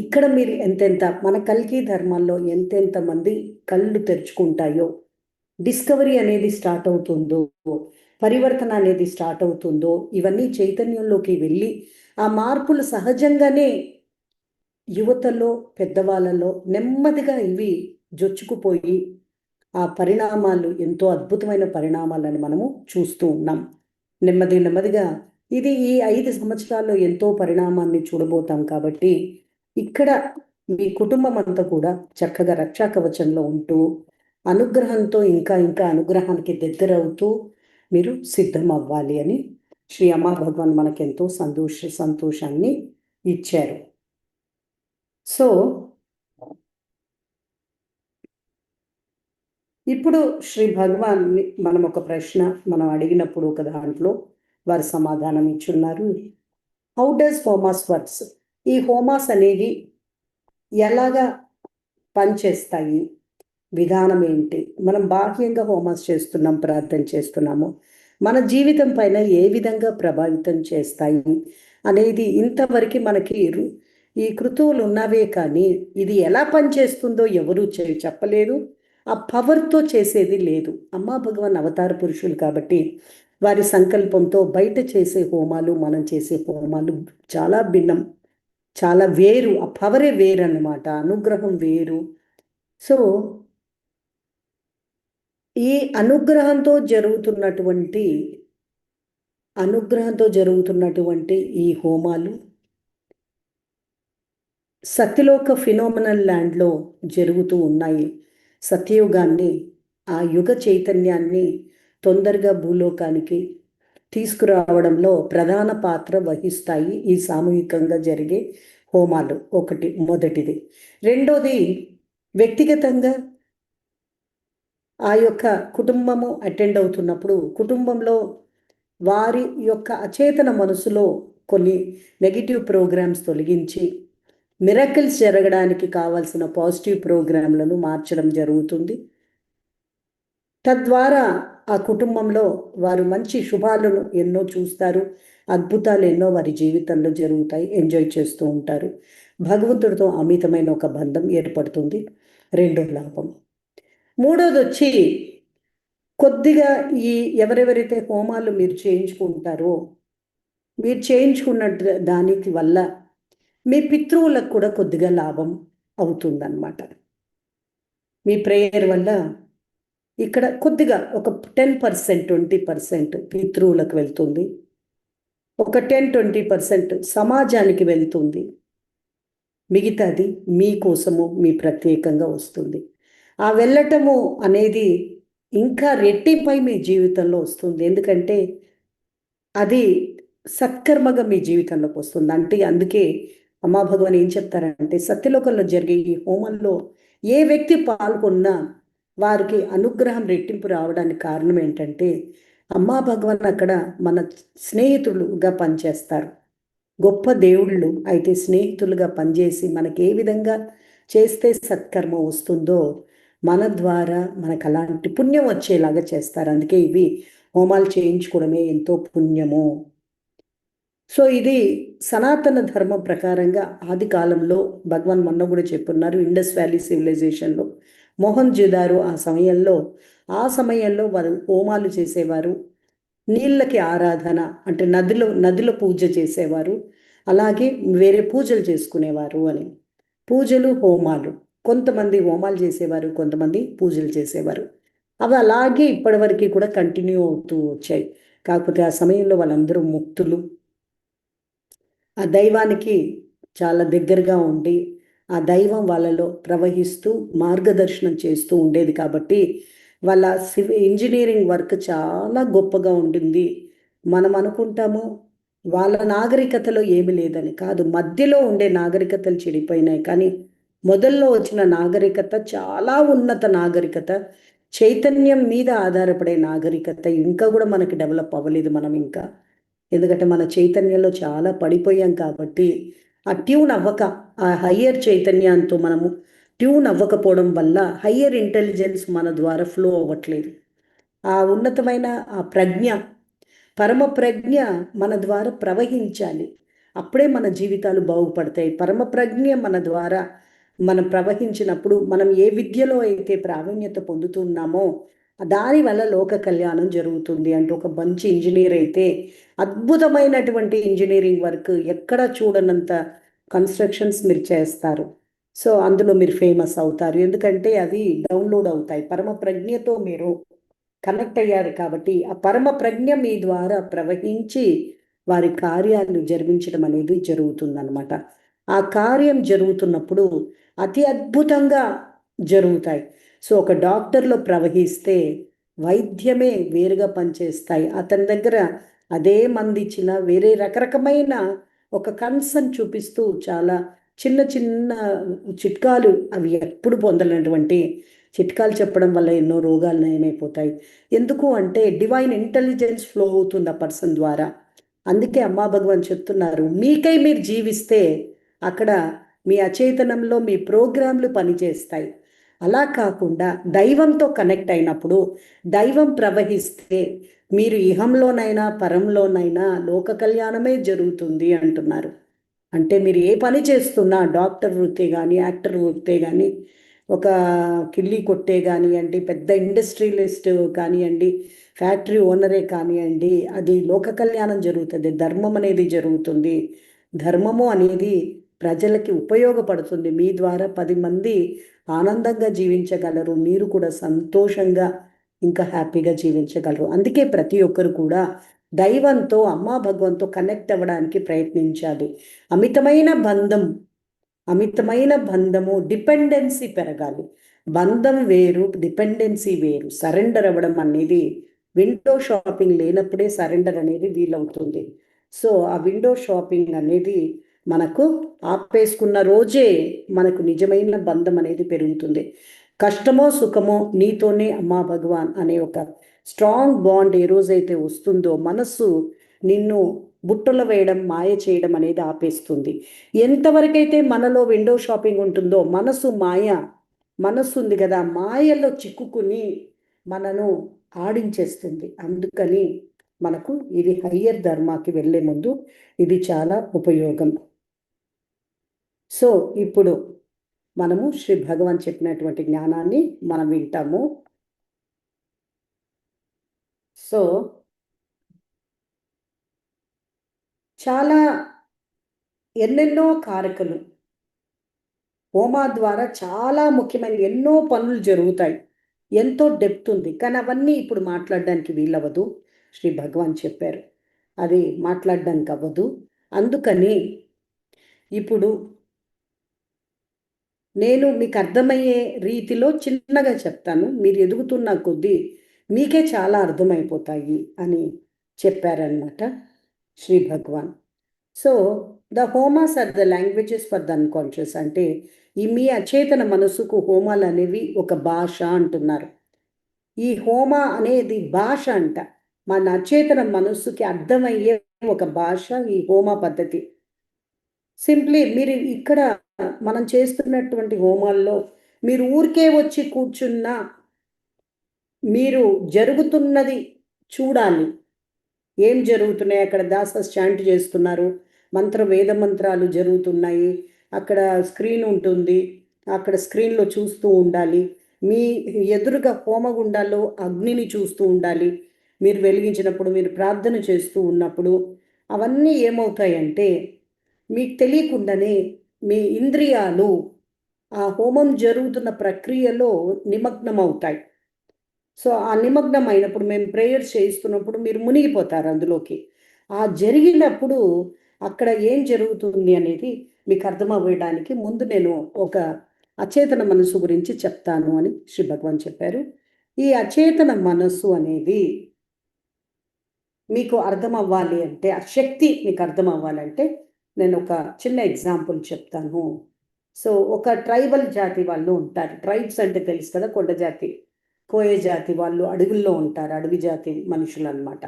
ఇక్కడ మీరు ఎంతెంత మన కల్కి ధర్మాల్లో ఎంతెంత మంది కళ్ళు తెరుచుకుంటాయో, డిస్కవరీ అనేది స్టార్ట్ అవుతుందో, పరివర్తన అనేది స్టార్ట్ అవుతుందో, ఇవన్నీ చైతన్యంలోకి వెళ్ళి ఆ మార్పులు సహజంగానే యువతలో పెద్దవాళ్ళలో నెమ్మదిగా ఇవి జొచ్చుకుపోయి ఆ పరిణామాలు ఎంతో అద్భుతమైన పరిణామాలను మనము చూస్తూ ఉన్నాం. నెమ్మదిగా ఇది ఈ 5 సంవత్సరాల్లో ఎంతో పరిణామాన్ని చూడబోతాం. కాబట్టి ఇక్కడ మీ కుటుంబం అంతా కూడా చక్కగా రక్షా కవచంలో ఉంటూ అనుగ్రహంతో ఇంకా అనుగ్రహానికి దగ్గర అవుతూ మీరు సిద్ధం అవ్వాలి అని శ్రీ అమ్మా భగవాన్ మనకెంతో సంతోషాన్ని ఇచ్చారు. సో ఇప్పుడు శ్రీ భగవాన్ని మనం ఒక ప్రశ్న మనం అడిగినప్పుడు ఒక దాంట్లో వారు సమాధానం ఇచ్చున్నారు. How does homas works? ఈ హోమాస్ అనేవి ఎలాగా పనిచేస్తాయి, విధానం ఏంటి? మనం బాహ్యంగా హోమాస్ చేస్తున్నాం, ప్రార్థన చేస్తున్నాము, మన జీవితం పైన ఏ విధంగా ప్రభావితం చేస్తాయి అనేది ఇంతవరకు మనకి ఈ కృతువులు ఉన్నవే కానీ ఇది ఎలా పనిచేస్తుందో ఎవరూ చెప్పలేదు. ఆ పవర్తో చేసేది లేదు. అమ్మా భగవాన్ అవతార పురుషులు కాబట్టి వారి సంకల్పంతో బయట చేసే హోమాలు మనం చేసే హోమాలు చాలా భిన్నం, చాలా వేరు. ఆ పవరే వేరు అన్నమాట, అనుగ్రహం వేరు. సో ఈ అనుగ్రహంతో జరుగుతున్నటువంటి ఈ హోమాలు సత్యలోక ఫినామినల్ ల్యాండ్లో జరుగుతూ ఉన్నాయి. సత్యయుగాన్ని, ఆ యుగ చైతన్యాన్ని తొందరగా భూలోకానికి తీసుకురావడంలో ప్రధాన పాత్ర వహిస్తాయి ఈ సామూహికంగా జరిగే హోమాలు. మొదటిది. రెండోది, వ్యక్తిగతంగా ఆ యొక్క కుటుంబము అటెండ్ అవుతున్నప్పుడు కుటుంబంలో వారి యొక్క అచేతన మనసులో కొన్ని నెగిటివ్ ప్రోగ్రామ్స్ తొలగించి మిరకిల్స్ జరగడానికి కావాల్సిన పాజిటివ్ ప్రోగ్రాంలను మార్చడం జరుగుతుంది. తద్వారా ఆ కుటుంబంలో వారు మంచి శుభాలను ఎన్నో చూస్తారు, అద్భుతాలు ఎన్నో వారి జీవితంలో జరుగుతాయి, ఎంజాయ్ చేస్తూ ఉంటారు. భగవంతుడితో అమితమైన ఒక బంధం ఏర్పడుతుంది. రెండో లాభం. మూడోది వచ్చి కొద్దిగా ఈ ఎవరెవరైతే హోమాలు మీరు చేయించుకుంటారో మీరు చేయించుకున్న దానికి వల్ల మీ పితృవులకు కూడా కొద్దిగా లాభం అవుతుందన్నమాట. మీ ప్రేయర్ వల్ల ఇక్కడ కొద్దిగా ఒక 10%, 20% పితృవులకు వెళ్తుంది, ఒక 10-20% సమాజానికి వెళ్తుంది, మిగతాది మీకోసము మీ ప్రత్యేకంగా వస్తుంది. ఆ వెళ్ళటము అనేది ఇంకా రెట్టింపై మీ జీవితంలో వస్తుంది. ఎందుకంటే అది సత్కర్మగా మీ జీవితంలోకి వస్తుంది. అంటే అందుకే అమ్మా భగవాన్ ఏం చెప్తారంటే, సత్యలోకంలో జరిగే ఈ హోమంలో ఏ వ్యక్తి పాల్గొన్నా వారికి అనుగ్రహం రెట్టింపు రావడానికి కారణం ఏంటంటే, అమ్మా భగవాన్ అక్కడ మన స్నేహితులుగా పనిచేస్తారు. గొప్ప దేవుళ్ళు అయితే స్నేహితులుగా పనిచేసి మనకి ఏ విధంగా చేస్తే సత్కర్మ వస్తుందో మన ద్వారా మనకు అలాంటి పుణ్యం వచ్చేలాగా చేస్తారు. అందుకే ఇవి హోమాలు చేయించుకోవడమే ఎంతో పుణ్యము. సో ఇది సనాతన ధర్మం ప్రకారంగా ఆది కాలంలో భగవాన్ మొన్న కూడా చెప్పున్నారు, ఇండస్ వ్యాలీ సివిలైజేషన్లో మొహంజదారో ఆ సమయంలో వారు హోమాలు చేసేవారు, నీళ్ళకి ఆరాధన అంటే నదిలో పూజ చేసేవారు, అలాగే వేరే పూజలు చేసుకునేవారు అని. పూజలు హోమాలు, కొంతమంది హోమాలు చేసేవారు, కొంతమంది పూజలు చేసేవారు. అవి అలాగే ఇప్పటివరకు కూడా కంటిన్యూ అవుతూ వచ్చాయి. కాకపోతే ఆ సమయంలో వాళ్ళందరూ ముక్తులు, ఆ దైవానికి చాలా దగ్గరగా ఉండి ఆ దైవం వాళ్ళలో ప్రవహిస్తూ మార్గదర్శనం చేస్తూ ఉండేది. కాబట్టి వాళ్ళ ఇంజనీరింగ్ వర్క్ చాలా గొప్పగా ఉండింది. మనం అనుకుంటాము వాళ్ళ నాగరికతలో ఏమి లేదని. కాదు, మధ్యలో ఉండే నాగరికతలు చెడిపోయినాయి, కానీ మొదల్లో వచ్చిన నాగరికత చాలా ఉన్నత నాగరికత, చైతన్యం మీద ఆధారపడే నాగరికత ఇంకా కూడా మనకి డెవలప్ అవ్వలేదు. మనం ఇంకా ఎందుకంటే మన చైతన్యంలో చాలా పడిపోయాం కాబట్టి ఆ ట్యూన్ అవ్వక, ఆ హయ్యర్ చైతన్యంతో మనము ట్యూన్ అవ్వకపోవడం వల్ల హయ్యర్ ఇంటెలిజెన్స్ మన ద్వారా ఫ్లో అవ్వట్లేదు. ఆ ఉన్నతమైన ఆ ప్రజ్ఞ, పరమ ప్రజ్ఞ మన ద్వారా ప్రవహించాలి. అప్పుడే మన జీవితాలు బాగుపడతాయి. పరమ ప్రజ్ఞ మన ద్వారా మనం ప్రవహించినప్పుడు మనం ఏ విద్యలో అయితే ప్రావీణ్యత పొందుతున్నామో దానివల్ల లోక కళ్యాణం జరుగుతుంది. అంటే ఒక మంచి ఇంజనీర్ అయితే అద్భుతమైనటువంటి ఇంజనీరింగ్ వర్క్ ఎక్కడ చూడనంత కన్స్ట్రక్షన్స్ మీరు చేస్తారు. సో అందులో మీరు ఫేమస్ అవుతారు, ఎందుకంటే అవి డౌన్లోడ్ అవుతాయి. పరమ ప్రజ్ఞతో మీరు కనెక్ట్ అయ్యారు కాబట్టి ఆ పరమ ప్రజ్ఞ మీ ద్వారా ప్రవహించి వారి కార్యాలను జరిపించడం అనేది జరుగుతుందన్నమాట. ఆ కార్యం జరుగుతున్నప్పుడు అతి అద్భుతంగా జరుగుతాయి. సో ఒక డాక్టర్లో ప్రవహిస్తే వైద్యమే వేరుగా పనిచేస్తాయి. అతని దగ్గర అదే మంది ఇచ్చిన వేరే రకరకమైన ఒక కన్సర్న్ చూపిస్తూ చాలా చిన్న చిన్న చిట్కాలు, అవి ఎప్పుడు పొందలేనటువంటి చిట్కాలు చెప్పడం వల్ల ఎన్నో రోగాలు నయమైపోతాయి. ఎందుకు అంటే డివైన్ ఇంటెలిజెన్స్ ఫ్లో అవుతుంది ఆ పర్సన్ ద్వారా. అందుకే అమ్మా భగవాన్ చెప్తున్నారు, మీకై మీరు జీవిస్తే అక్కడ మీ అచేతనంలో మీ ప్రోగ్రాంలు పనిచేస్తాయి. అలా కాకుండా దైవంతో కనెక్ట్ అయినప్పుడు, దైవం ప్రవహిస్తే మీరు ఇహంలోనైనా పరంలోనైనా లోక కళ్యాణమే జరుగుతుంది అంటున్నారు. అంటే మీరు ఏ పని చేస్తున్నా, డాక్టర్ వృత్తి కానీ, యాక్టర్ వృత్తి కానీ, ఒక కిళ్ళి కొట్టే కానివ్వండి, పెద్ద ఇండస్ట్రియలిస్ట్ కానివ్వండి, ఫ్యాక్టరీ ఓనరే కానివ్వండి, అది లోక కళ్యాణం జరుగుతుంది. ధర్మం అనేది జరుగుతుంది. ధర్మము అనేది ప్రజలకి ఉపయోగపడుతుంది. మీ ద్వారా 10 మంది ఆనందంగా జీవించగలరు, మీరు కూడా సంతోషంగా ఇంకా హ్యాపీగా జీవించగలరు. అందుకే ప్రతి ఒక్కరు కూడా దైవంతో, అమ్మా భగవంతో కనెక్ట్ అవ్వడానికి ప్రయత్నించాలి. అమితమైన బంధము, డిపెండెన్సీ పెరగాలి. బంధం వేరు, డిపెండెన్సీ వేరు. సరెండర్ అవ్వడం అనేది విండో షాపింగ్ లేనప్పుడే సరెండర్ అనేది వీలవుతుంది. సో ఆ విండో షాపింగ్ అనేది మనకు ఆపేసుకున్న రోజే మనకు నిజమైన బంధం అనేది పెరుగుతుంది. కష్టమో సుఖమో నీతోనే అమ్మా భగవాన్ అనే ఒక స్ట్రాంగ్ బాండ్ ఏ రోజైతే వస్తుందో మనస్సు నిన్ను బుట్టలో వేయడం, మాయ చేయడం అనేది ఆపేస్తుంది. ఎంతవరకైతే మనలో విండో షాపింగ్ ఉంటుందో మనస్సు ఉంది కదా, మాయలో చిక్కుకుని మనను ఆడించేస్తుంది. అందుకని మనకు ఇది హయ్యర్ ధర్మాకి వెళ్ళే ముందు ఇది చాలా ఉపయోగం. సో ఇప్పుడు మనము శ్రీ భగవాన్ చెప్పినటువంటి జ్ఞానాన్ని మనం వింటాము. సో చాలా ఎన్నెన్నో కారకులు హోమా ద్వారా చాలా ముఖ్యమైన ఎన్నో పనులు జరుగుతాయి. ఎంతో డెప్త్ ఉంది. కానీ అవన్నీ ఇప్పుడు మాట్లాడడానికి వీలవ్వదు. శ్రీ భగవాన్ చెప్పారు అది మాట్లాడడానికి అవ్వదు. అందుకని ఇప్పుడు నేను మీకు అర్థమయ్యే రీతిలో చిన్నగా చెప్తాను. మీరు ఎదుగుతున్న కొద్దీ మీకే చాలా అర్థమైపోతాయి అని చెప్పారనమాట Shri Bhagavan. So the homas are the languages for the unconscious. అంటే ఈ మీ అచేతన మనసుకు హోమాలు అనేవి ఒక భాష అంటున్నారు. ఈ హోమ అనేది భాష అంట. మన అచేతన మనస్సుకి అర్థమయ్యే ఒక భాష ఈ హోమ పద్ధతి. సింప్లీ మీరు ఇక్కడ మనం చేస్తున్నటువంటి హోమాల్లో మీరు ఊరికే వచ్చి కూర్చున్నా మీరు జరుగుతున్నది చూడాలి. ఏం జరుగుతున్నాయి అక్కడ? దాస చాంట్ చేస్తున్నారు, వేద మంత్రాలు జరుగుతున్నాయి, అక్కడ స్క్రీన్ ఉంటుంది, అక్కడ స్క్రీన్లో చూస్తూ ఉండాలి. మీ ఎదురుగా హోమగుండాల్లో అగ్నిని చూస్తూ ఉండాలి. మీరు వెలిగించినప్పుడు, మీరు ప్రార్థన చేస్తూ ఉన్నప్పుడు అవన్నీ ఏమవుతాయంటే మీకు తెలియకుండానే మీ ఇంద్రియాలు ఆ హోమం జరుగుతున్న ప్రక్రియలో నిమగ్నం అవుతాయి. సో ఆ నిమగ్నం అయినప్పుడు మేము ప్రేయర్స్ చేస్తున్నప్పుడు మీరు మునిగిపోతారు అందులోకి. ఆ జరిగినప్పుడు అక్కడ ఏం జరుగుతుంది అనేది మీకు అర్థమవ్వడానికి ముందు నేను ఒక అచేతన మనసు గురించి చెప్తాను అని శ్రీ భగవాన్ చెప్పారు. ఈ అచేతన మనస్సు అనేది మీకు అర్థం అవ్వాలి అంటే, ఆ శక్తి మీకు అర్థం అవ్వాలంటే నేను ఒక చిన్న ఎగ్జాంపుల్ చెప్తాను. సో ఒక ట్రైబల్ జాతి వాళ్ళు ఉంటారు. ట్రైబ్స్ అంటే తెలుసు కదా, కొండ జాతి, కోయ జాతి వాళ్ళు అడవుల్లో ఉంటారు. అడవి జాతి మనుషులు అన్నమాట.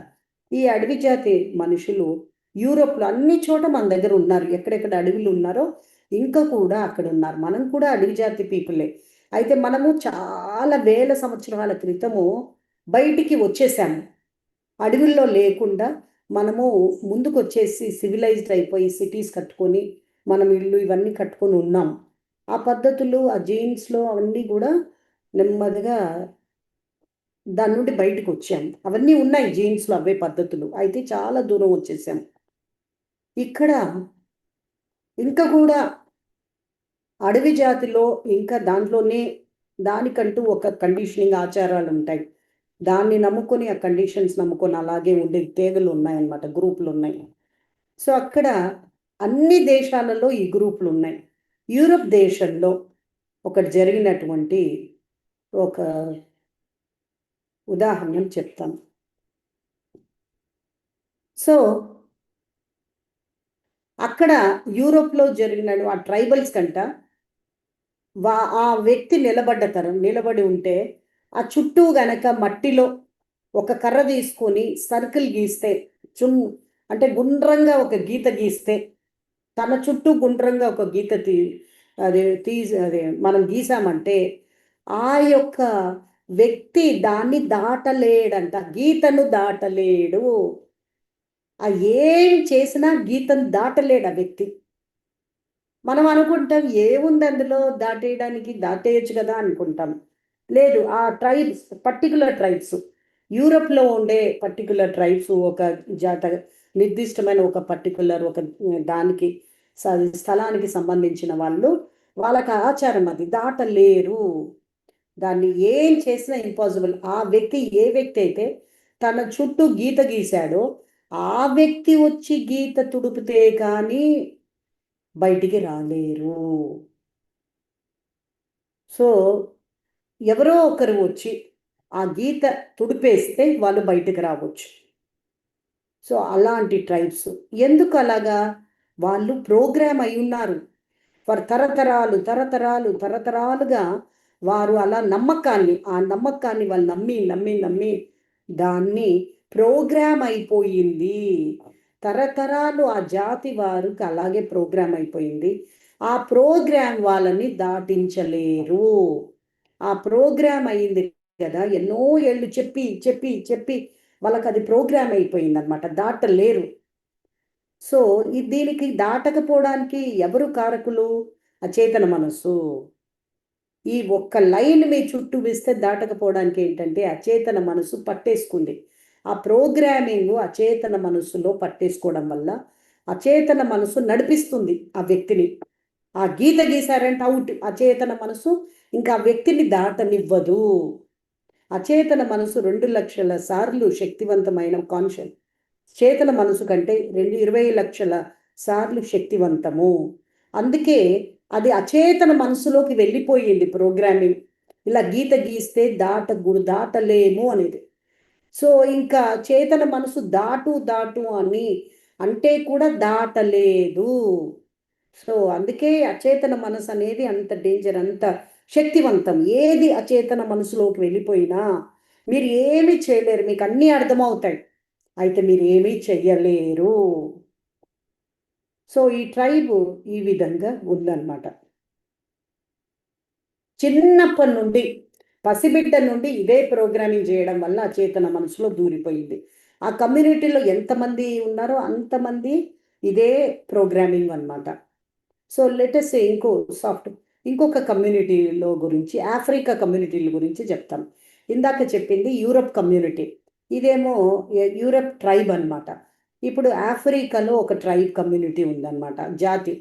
ఈ అడవి జాతి మనుషులు యూరోప్లో అన్ని చోట మన దగ్గర ఉన్నారు. ఎక్కడెక్కడ అడవులు ఉన్నారో ఇంకా కూడా అక్కడ ఉన్నారు. మనం కూడా అడవి జాతి పీపులే. అయితే మనము చాలా వేల సంవత్సరాల క్రితము బయటికి వచ్చేసాము. అడవుల్లో లేకుండా మనము ముందుకు వచ్చేసి సివిలైజ్డ్ అయిపోయి సిటీస్ కట్టుకొని మనం ఇల్లు ఇవన్నీ కట్టుకొని ఉన్నాం. ఆ పద్ధతులు, ఆ జీన్స్లో అవన్నీ కూడా నెమ్మదిగా దాని నుండి బయటకు వచ్చాము. అవన్నీ ఉన్నాయి జీన్స్లో, అవే పద్ధతులు. అయితే చాలా దూరం వచ్చేసాం. ఇక్కడ ఇంకా కూడా అడవి జాతిలో ఇంకా దాంట్లోనే దానికంటూ ఒక కండిషనింగ్ ఆచారాలు ఉంటాయి. దాన్ని నమ్ముకొని, ఆ కండిషన్స్ నమ్ముకొని అలాగే ఉండే తెగలు ఉన్నాయన్నమాట, గ్రూపులు ఉన్నాయి. సో అక్కడ అన్ని దేశాలలో ఈ గ్రూపులు ఉన్నాయి. యూరోప్ దేశంలో ఒకటి జరిగినటువంటి ఒక ఉదాహరణ చెప్తాను. సో అక్కడ యూరోప్లో జరిగిన ఆ ట్రైబల్స్ కంట ఆ వ్యక్తి నిలబడి ఉంటే ఆ చుట్టూ గనక మట్టిలో ఒక కర్ర తీసుకొని సర్కిల్ గీస్తే, అంటే గుండ్రంగా ఒక గీత గీస్తే, తన చుట్టూ గుండ్రంగా ఒక గీత అదే మనం గీసామంటే ఆ యొక్క వ్యక్తి దాన్ని దాటలేడంట, గీతను దాటలేడు. ఆ ఏం చేసినా గీతను దాటలేడు ఆ వ్యక్తి. మనం అనుకుంటాం ఏముంది అందులో దాటేయడానికి, దాటేయచ్చు కదా అనుకుంటాం. లేదు, ఆ ట్రైబ్స్, పర్టికులర్ ట్రైబ్స్, యూరోప్లో ఉండే పర్టికులర్ ట్రైబ్స్, ఒక నిర్దిష్టమైన ఒక పర్టికులర్ ఒక దానికి స్థలానికి సంబంధించిన వాళ్ళు, వాళ్ళకి ఆచారం అది, దాటలేరు. దాన్ని ఏం చేసినా ఇంపాసిబుల్. ఆ వ్యక్తి ఏ వ్యక్తి అయితే తన చుట్టూ గీత గీశాడో ఆ వ్యక్తి వచ్చి గీత తుడిపితే కానీ బయటికి రాలేరు. సో ఎవరో ఒకరు వచ్చి ఆ గీత తుడిపేస్తే వాళ్ళు బయటకు రావచ్చు. సో అలాంటి ట్రైబ్స్ ఎందుకు అలాగా? వాళ్ళు ప్రోగ్రామ్ అయి ఉన్నారు. ఫర్ తరతరాలుగా వారు అలా ఆ నమ్మకాన్ని వాళ్ళు నమ్మి దాన్ని ప్రోగ్రామ్ అయిపోయింది. తరతరాలు ఆ జాతి వారికి అలాగే ప్రోగ్రామ్ అయిపోయింది. ఆ ప్రోగ్రామ్ వాళ్ళని దాటించలేరు. ఆ ప్రోగ్రామ్ అయింది కదా, ఎన్నో ఏళ్ళు చెప్పి వాళ్ళకి అది ప్రోగ్రామ్ అయిపోయింది అనమాట, దాటలేరు. సో దీనికి దాటకపోవడానికి ఎవరు కారకులు? అచేతన మనస్సు. ఈ ఒక్క లైన్ మీ చుట్టూ వేస్తే దాటకపోవడానికి ఏంటంటే అచేతన మనసు పట్టేసుకుంది. ఆ ప్రోగ్రామింగ్ అచేతన మనస్సులో పట్టేసుకోవడం వల్ల అచేతన మనసు నడిపిస్తుంది ఆ వ్యక్తిని. ఆ గీత గీసారంటే అవుట్. అచేతన మనసు ఇంకా ఆ వ్యక్తిని దాటనివ్వదు. అచేతన మనసు 2 లక్షల సార్లు శక్తివంతమైన చేతన మనసు కంటే 20 లక్షల సార్లు శక్తివంతము. అందుకే అది అచేతన మనసులోకి వెళ్ళిపోయింది ప్రోగ్రామింగ్. ఇలా గీత గీస్తే దాటలేము అనేది. సో ఇంకా చేతన మనసు దాటు అని అంటే కూడా దాటలేదు. సో అందుకే అచేతన మనసు అనేది అంత డేంజర్, అంత శక్తివంతం. ఏది అచేతన మనసులోకి వెళ్ళిపోయినా మీరు ఏమీ చేయలేరు, మీకు అన్నీ అర్థమవుతాయి, అయితే మీరు ఏమీ చెయ్యలేరు. సో ఈ ట్రైబ్ ఈ విధంగా ఉందన్నమాట. చిన్నప్పటి నుండి పసిబిడ్డ నుండి ఇదే ప్రోగ్రామింగ్ చేయడం వల్ల అచేతన మనసులో దూరిపోయింది. ఆ కమ్యూనిటీలో ఎంతమంది ఉన్నారో అంతమంది ఇదే ప్రోగ్రామింగ్ అన్నమాట. సో లెటెస్ ఇంకొక కమ్యూనిటీలో గురించి, ఆఫ్రికా కమ్యూనిటీల గురించి చెప్తాం. ఇందాక చెప్పింది యూరప్ కమ్యూనిటీ, ఇదేమో యూరప్ ట్రైబ్ అన్నమాట. ఇప్పుడు ఆఫ్రికాలో ఒక ట్రైబ్ కమ్యూనిటీ ఉందన్నమాట, జాతి,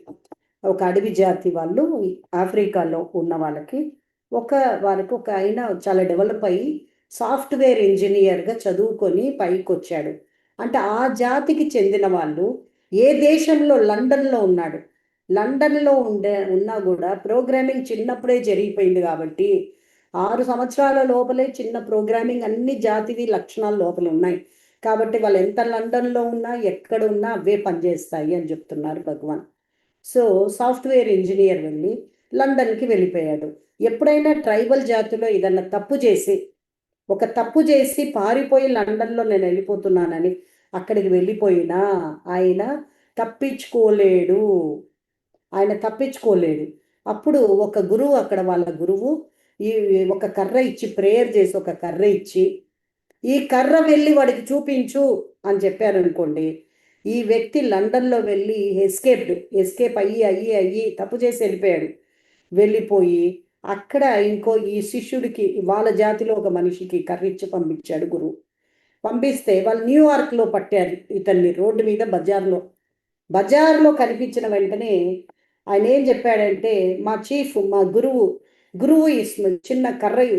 ఒక అడవి జాతి వాళ్ళు. ఆఫ్రికాలో ఉన్న వాళ్ళకి ఒక ఆయన చాలా డెవలప్ అయ్యి సాఫ్ట్వేర్ ఇంజనీర్గా చదువుకొని పైకి వచ్చాడు. అంటే ఆ జాతికి చెందిన వాళ్ళు ఏ దేశంలో, లండన్లో ఉన్నాడు. లండన్లో ఉన్నా కూడా ప్రోగ్రామింగ్ చిన్నప్పుడే జరిగిపోయింది కాబట్టి 6 సంవత్సరాల లోపలే చిన్న ప్రోగ్రామింగ్ అన్ని జాతివి లక్షణాల లోపల ఉన్నాయి కాబట్టి వాళ్ళు ఎంత లండన్లో ఉన్నా ఎక్కడ ఉన్నా అవే పనిచేస్తాయి అని చెప్తున్నారు భగవాన్. సో సాఫ్ట్వేర్ ఇంజనీర్ వెళ్ళి లండన్కి వెళ్ళిపోయాడు. ఎప్పుడైనా ట్రైబల్ జాతిలో ఏదన్నా తప్పు చేసి పారిపోయి లండన్లో నేను వెళ్ళిపోతున్నానని అక్కడికి వెళ్ళిపోయినా ఆయన తప్పించుకోలేడు. అప్పుడు ఒక గురువు, అక్కడ వాళ్ళ గురువు ఒక కర్ర ఇచ్చి, ప్రేయర్ చేసి ఒక కర్ర ఇచ్చి, ఈ కర్ర వెళ్ళి వాడికి చూపించు అని చెప్పారనుకోండి, ఈ వ్యక్తి లండన్లో వెళ్ళి ఎస్కేప్ అయ్యి తప్పు చేసి వెళ్ళిపోయాడు. వెళ్ళిపోయి అక్కడ ఈ శిష్యుడికి, వాళ్ళ జాతిలో ఒక మనిషికి కర్ర ఇచ్చి పంపించాడు గురువు. పంపిస్తే వాళ్ళు న్యూయార్క్లో పట్టారు ఇతన్ని, రోడ్డు మీద బజార్లో కనిపించిన వెంటనే ఆయన ఏం చెప్పాడంటే, మా గురువు చిన్న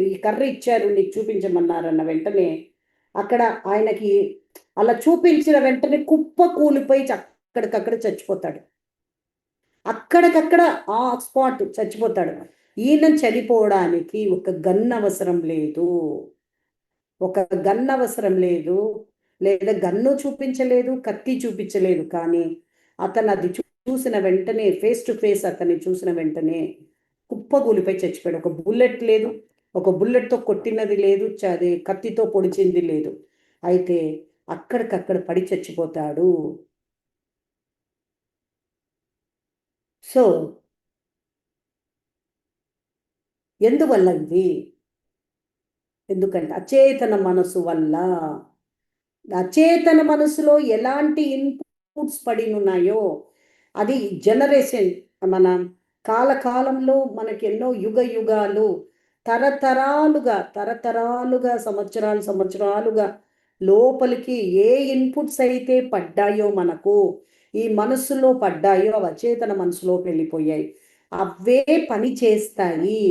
ఈ కర్ర ఇచ్చారు, నీకు చూపించమన్నారన్న వెంటనే అక్కడ ఆయనకి అలా చూపించిన వెంటనే కుప్ప కూలిపోయి అక్కడికక్కడ చచ్చిపోతాడు. అక్కడికక్కడ ఆ స్పాట్ చచ్చిపోతాడు. ఈయన చనిపోవడానికి ఒక గన్ అవసరం లేదు, లేదా గన్ను చూపించలేదు, కత్తి చూపించలేదు. కానీ అతను అది చూసిన వెంటనే, ఫేస్ టు ఫేస్ అతన్ని చూసిన వెంటనే కుప్పగూలిపై చచ్చిపోయాడు. ఒక బుల్లెట్ లేదు, ఒక బుల్లెట్తో కొట్టినది లేదు, అది కత్తితో పొడిచింది లేదు. అయితే అక్కడికక్కడ పడి చచ్చిపోతాడు. సో ఎందువల్ల ఇది? ఎందుకంటే అచేతన మనసు వల్ల. అచేతన మనసులో ఎలాంటి ఇన్పుట్స్ పడి ఉన్నాయో అది జనరేషన్, మన కాలంలో మనకి ఎన్నో యుగాలు తరతరాలుగా సంవత్సరాలుగా లోపలికి ఏ ఇన్పుట్స్ అయితే పడ్డాయో, మనకు ఈ మనసులో పడ్డాయో, అవి అచేతన మనసులోకి వెళ్ళిపోయాయి. అవే పని చేస్తాయి.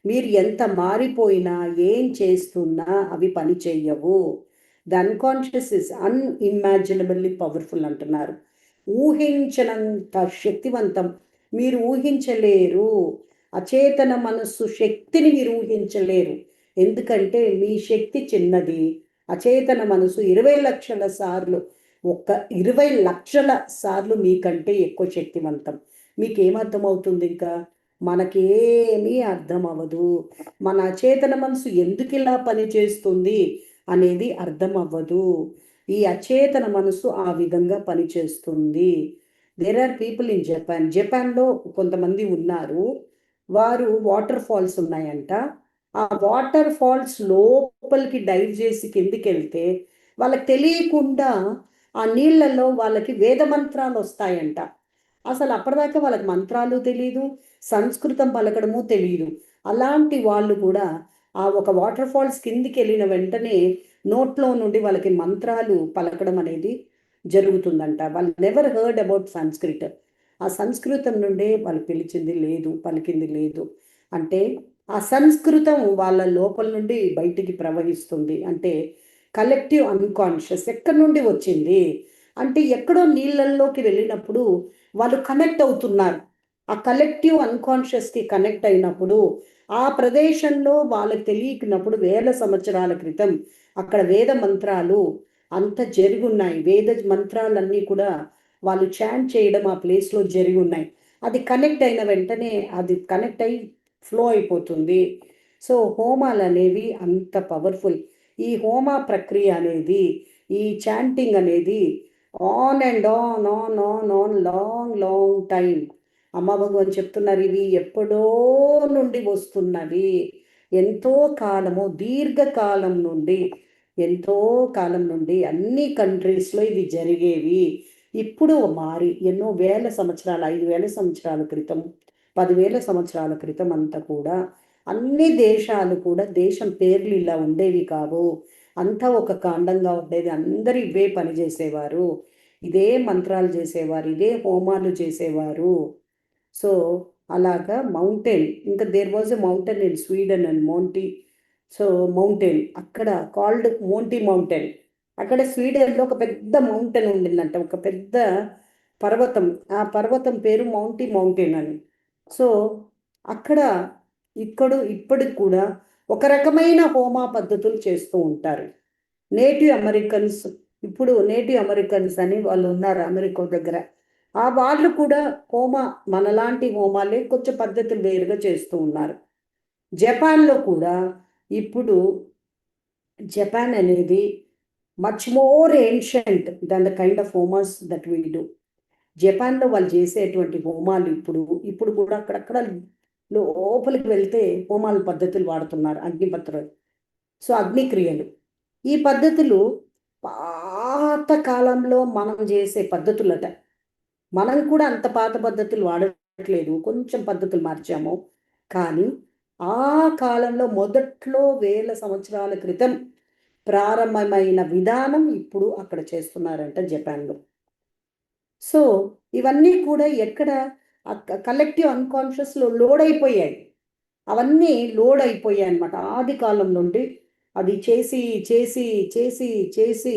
మీరు ఎంత మారిపోయినా, ఏం చేస్తున్నా అవి పని చెయ్యవు. ద అన్కాన్షియస్ ఇస్ అన్ఇమాజినబుల్లీ పవర్ఫుల్ అంటున్నారు. ఊహించనంత శక్తివంతం, మీరు ఊహించలేరు. అచేతన మనస్సు శక్తిని మీరు ఊహించలేరు. ఎందుకంటే మీ శక్తి చిన్నది. అచేతన మనసు 20 లక్షల సార్లు, 20 లక్షల సార్లు మీకంటే ఎక్కువ శక్తివంతం. మీకేమర్థమవుతుంది? ఇంకా మనకేమీ అర్థం అవ్వదు. మన అచేతన మనసు ఎందుకు ఇలా పనిచేస్తుంది అనేది అర్థం అవ్వదు. ఈ అచేతన మనసు ఆ విధంగా పనిచేస్తుంది. దేర్ ఆర్ పీపుల్ ఇన్ జపాన్లో కొంతమంది ఉన్నారు, వారు వాటర్ ఫాల్స్ ఉన్నాయంట. ఆ వాటర్ ఫాల్స్ లోపలికి డైవ్ చేసి కిందికి వెళ్తే వాళ్ళకి తెలియకుండా ఆ నీళ్లలో వాళ్ళకి వేద మంత్రాలు వస్తాయంట. అసలు అప్పటిదాకా వాళ్ళకి మంత్రాలు తెలియదు, సంస్కృతం పలకడము తెలియదు. అలాంటి వాళ్ళు కూడా ఆ ఒక వాటర్ ఫాల్స్ కిందికి వెళ్ళిన వెంటనే నోట్లో నుండి వాళ్ళకి మంత్రాలు పలకడం అనేది జరుగుతుందంట. వాళ్ళు నెవర్ హర్డ్ అబౌట్ సంస్కృత్. ఆ సంస్కృతం నుండే వాళ్ళు పలికింది లేదు. అంటే ఆ సంస్కృతం వాళ్ళ లోపల నుండి బయటికి ప్రవహిస్తుంది. అంటే కలెక్టివ్ అన్కాన్షియస్ ఎక్కడి నుండి వచ్చింది అంటే ఎక్కడో నీళ్ళల్లోకి వెళ్ళినప్పుడు వాళ్ళు కనెక్ట్ అవుతున్నారు. ఆ కలెక్టివ్ అన్కాన్షియస్కి కనెక్ట్ అయినప్పుడు ఆ ప్రదేశంలో వాళ్ళకి తెలియకున్నప్పుడు వేల సంవత్సరాల క్రితం అక్కడ వేద మంత్రాలు అంత జరిగి ఉన్నాయి. వేద మంత్రాలన్నీ కూడా వాళ్ళు చాంట్ చేయడం ఆ ప్లేస్లో జరిగి ఉన్నాయి. అది కనెక్ట్ అయిన వెంటనే అది కనెక్ట్ అయి ఫ్లో అయిపోతుంది. సో హోమాలు అనేవి అంత పవర్ఫుల్. ఈ హోమ ప్రక్రియ అనేది, ఈ చాంటింగ్ అనేది on and on on on on long long time. అమ్మ భగవాన్ చెప్తున్నారు ఇవి ఎప్పుడో నుండి వస్తున్నవి, ఎంతో కాలము, దీర్ఘకాలం నుండి, ఎంతో కాలం నుండి అన్ని కంట్రీస్లో ఇది జరిగేవి. ఇప్పుడు మారి ఎన్నో వేల సంవత్సరాలు, 5,000 సంవత్సరాల క్రితం, 10,000 సంవత్సరాల క్రితం అంతా కూడా అన్ని దేశాలు కూడా దేశం పేర్లు ఇలా ఉండేవి కావు. అంతా ఒక కాండంగా ఉండేది. అందరూ ఇవే పని చేసేవారు, ఇదే మంత్రాలు చేసేవారు, ఇదే హోమాలు చేసేవారు. సో అలాగా మౌంటైన్, ఇంకా there was a mountain in Sweden and Monty. So mountain అక్కడ కాల్డ్ మోంటీ మౌంటైన్. అక్కడ స్వీడన్లో ఒక పెద్ద మౌంటైన్ ఉండిందంట, ఒక పెద్ద పర్వతం. ఆ పర్వతం పేరు మౌంటీ మౌంటైన్ అని. సో అక్కడ ఇప్పటికి కూడా ఒక రకమైన హోమా పద్ధతులు చేస్తూ ఉంటారు. నేటివ్ అమెరికన్స్, ఇప్పుడు నేటివ్ అమెరికన్స్ అని వాళ్ళు ఉన్నారు అమెరికా దగ్గర. ఆ వాళ్ళు కూడా మనలాంటి హోమాలే కొంచెం పద్ధతులు వేరుగా చేస్తూ ఉన్నారు. జపాన్లో కూడా ఇప్పుడు జపాన్ అనేది much more ancient than the kind of homas that we do. జపాన్లో వాళ్ళు చేసేటువంటి హోమాలు ఇప్పుడు కూడా అక్కడక్కడ లోపలికి వెళ్తే హోమాల పద్ధతులు వాడుతున్నారు, అగ్నిపత్రాలు. సో అగ్నిక్రియలు, ఈ పద్ధతులు పాత కాలంలో మనం చేసే పద్ధతులట. మనం కూడా అంత పాత పద్ధతులు వాడట్లేదు, కొంచెం పద్ధతులు మార్చాము. కానీ ఆ కాలంలో మొదట్లో 1000 సంవత్సరాల క్రితం ప్రారంభమైన విధానం ఇప్పుడు అక్కడ చేస్తున్నారంట జపాన్లో. సో ఇవన్నీ కూడా ఎక్కడ కలెక్టివ్ అన్కాన్షియస్లో లోడ్ అయిపోయాయి. అవన్నీ లోడ్ అయిపోయాయి అన్నమాట. ఆది కాలం నుండి అది చేసి చేసి చేసి చేసి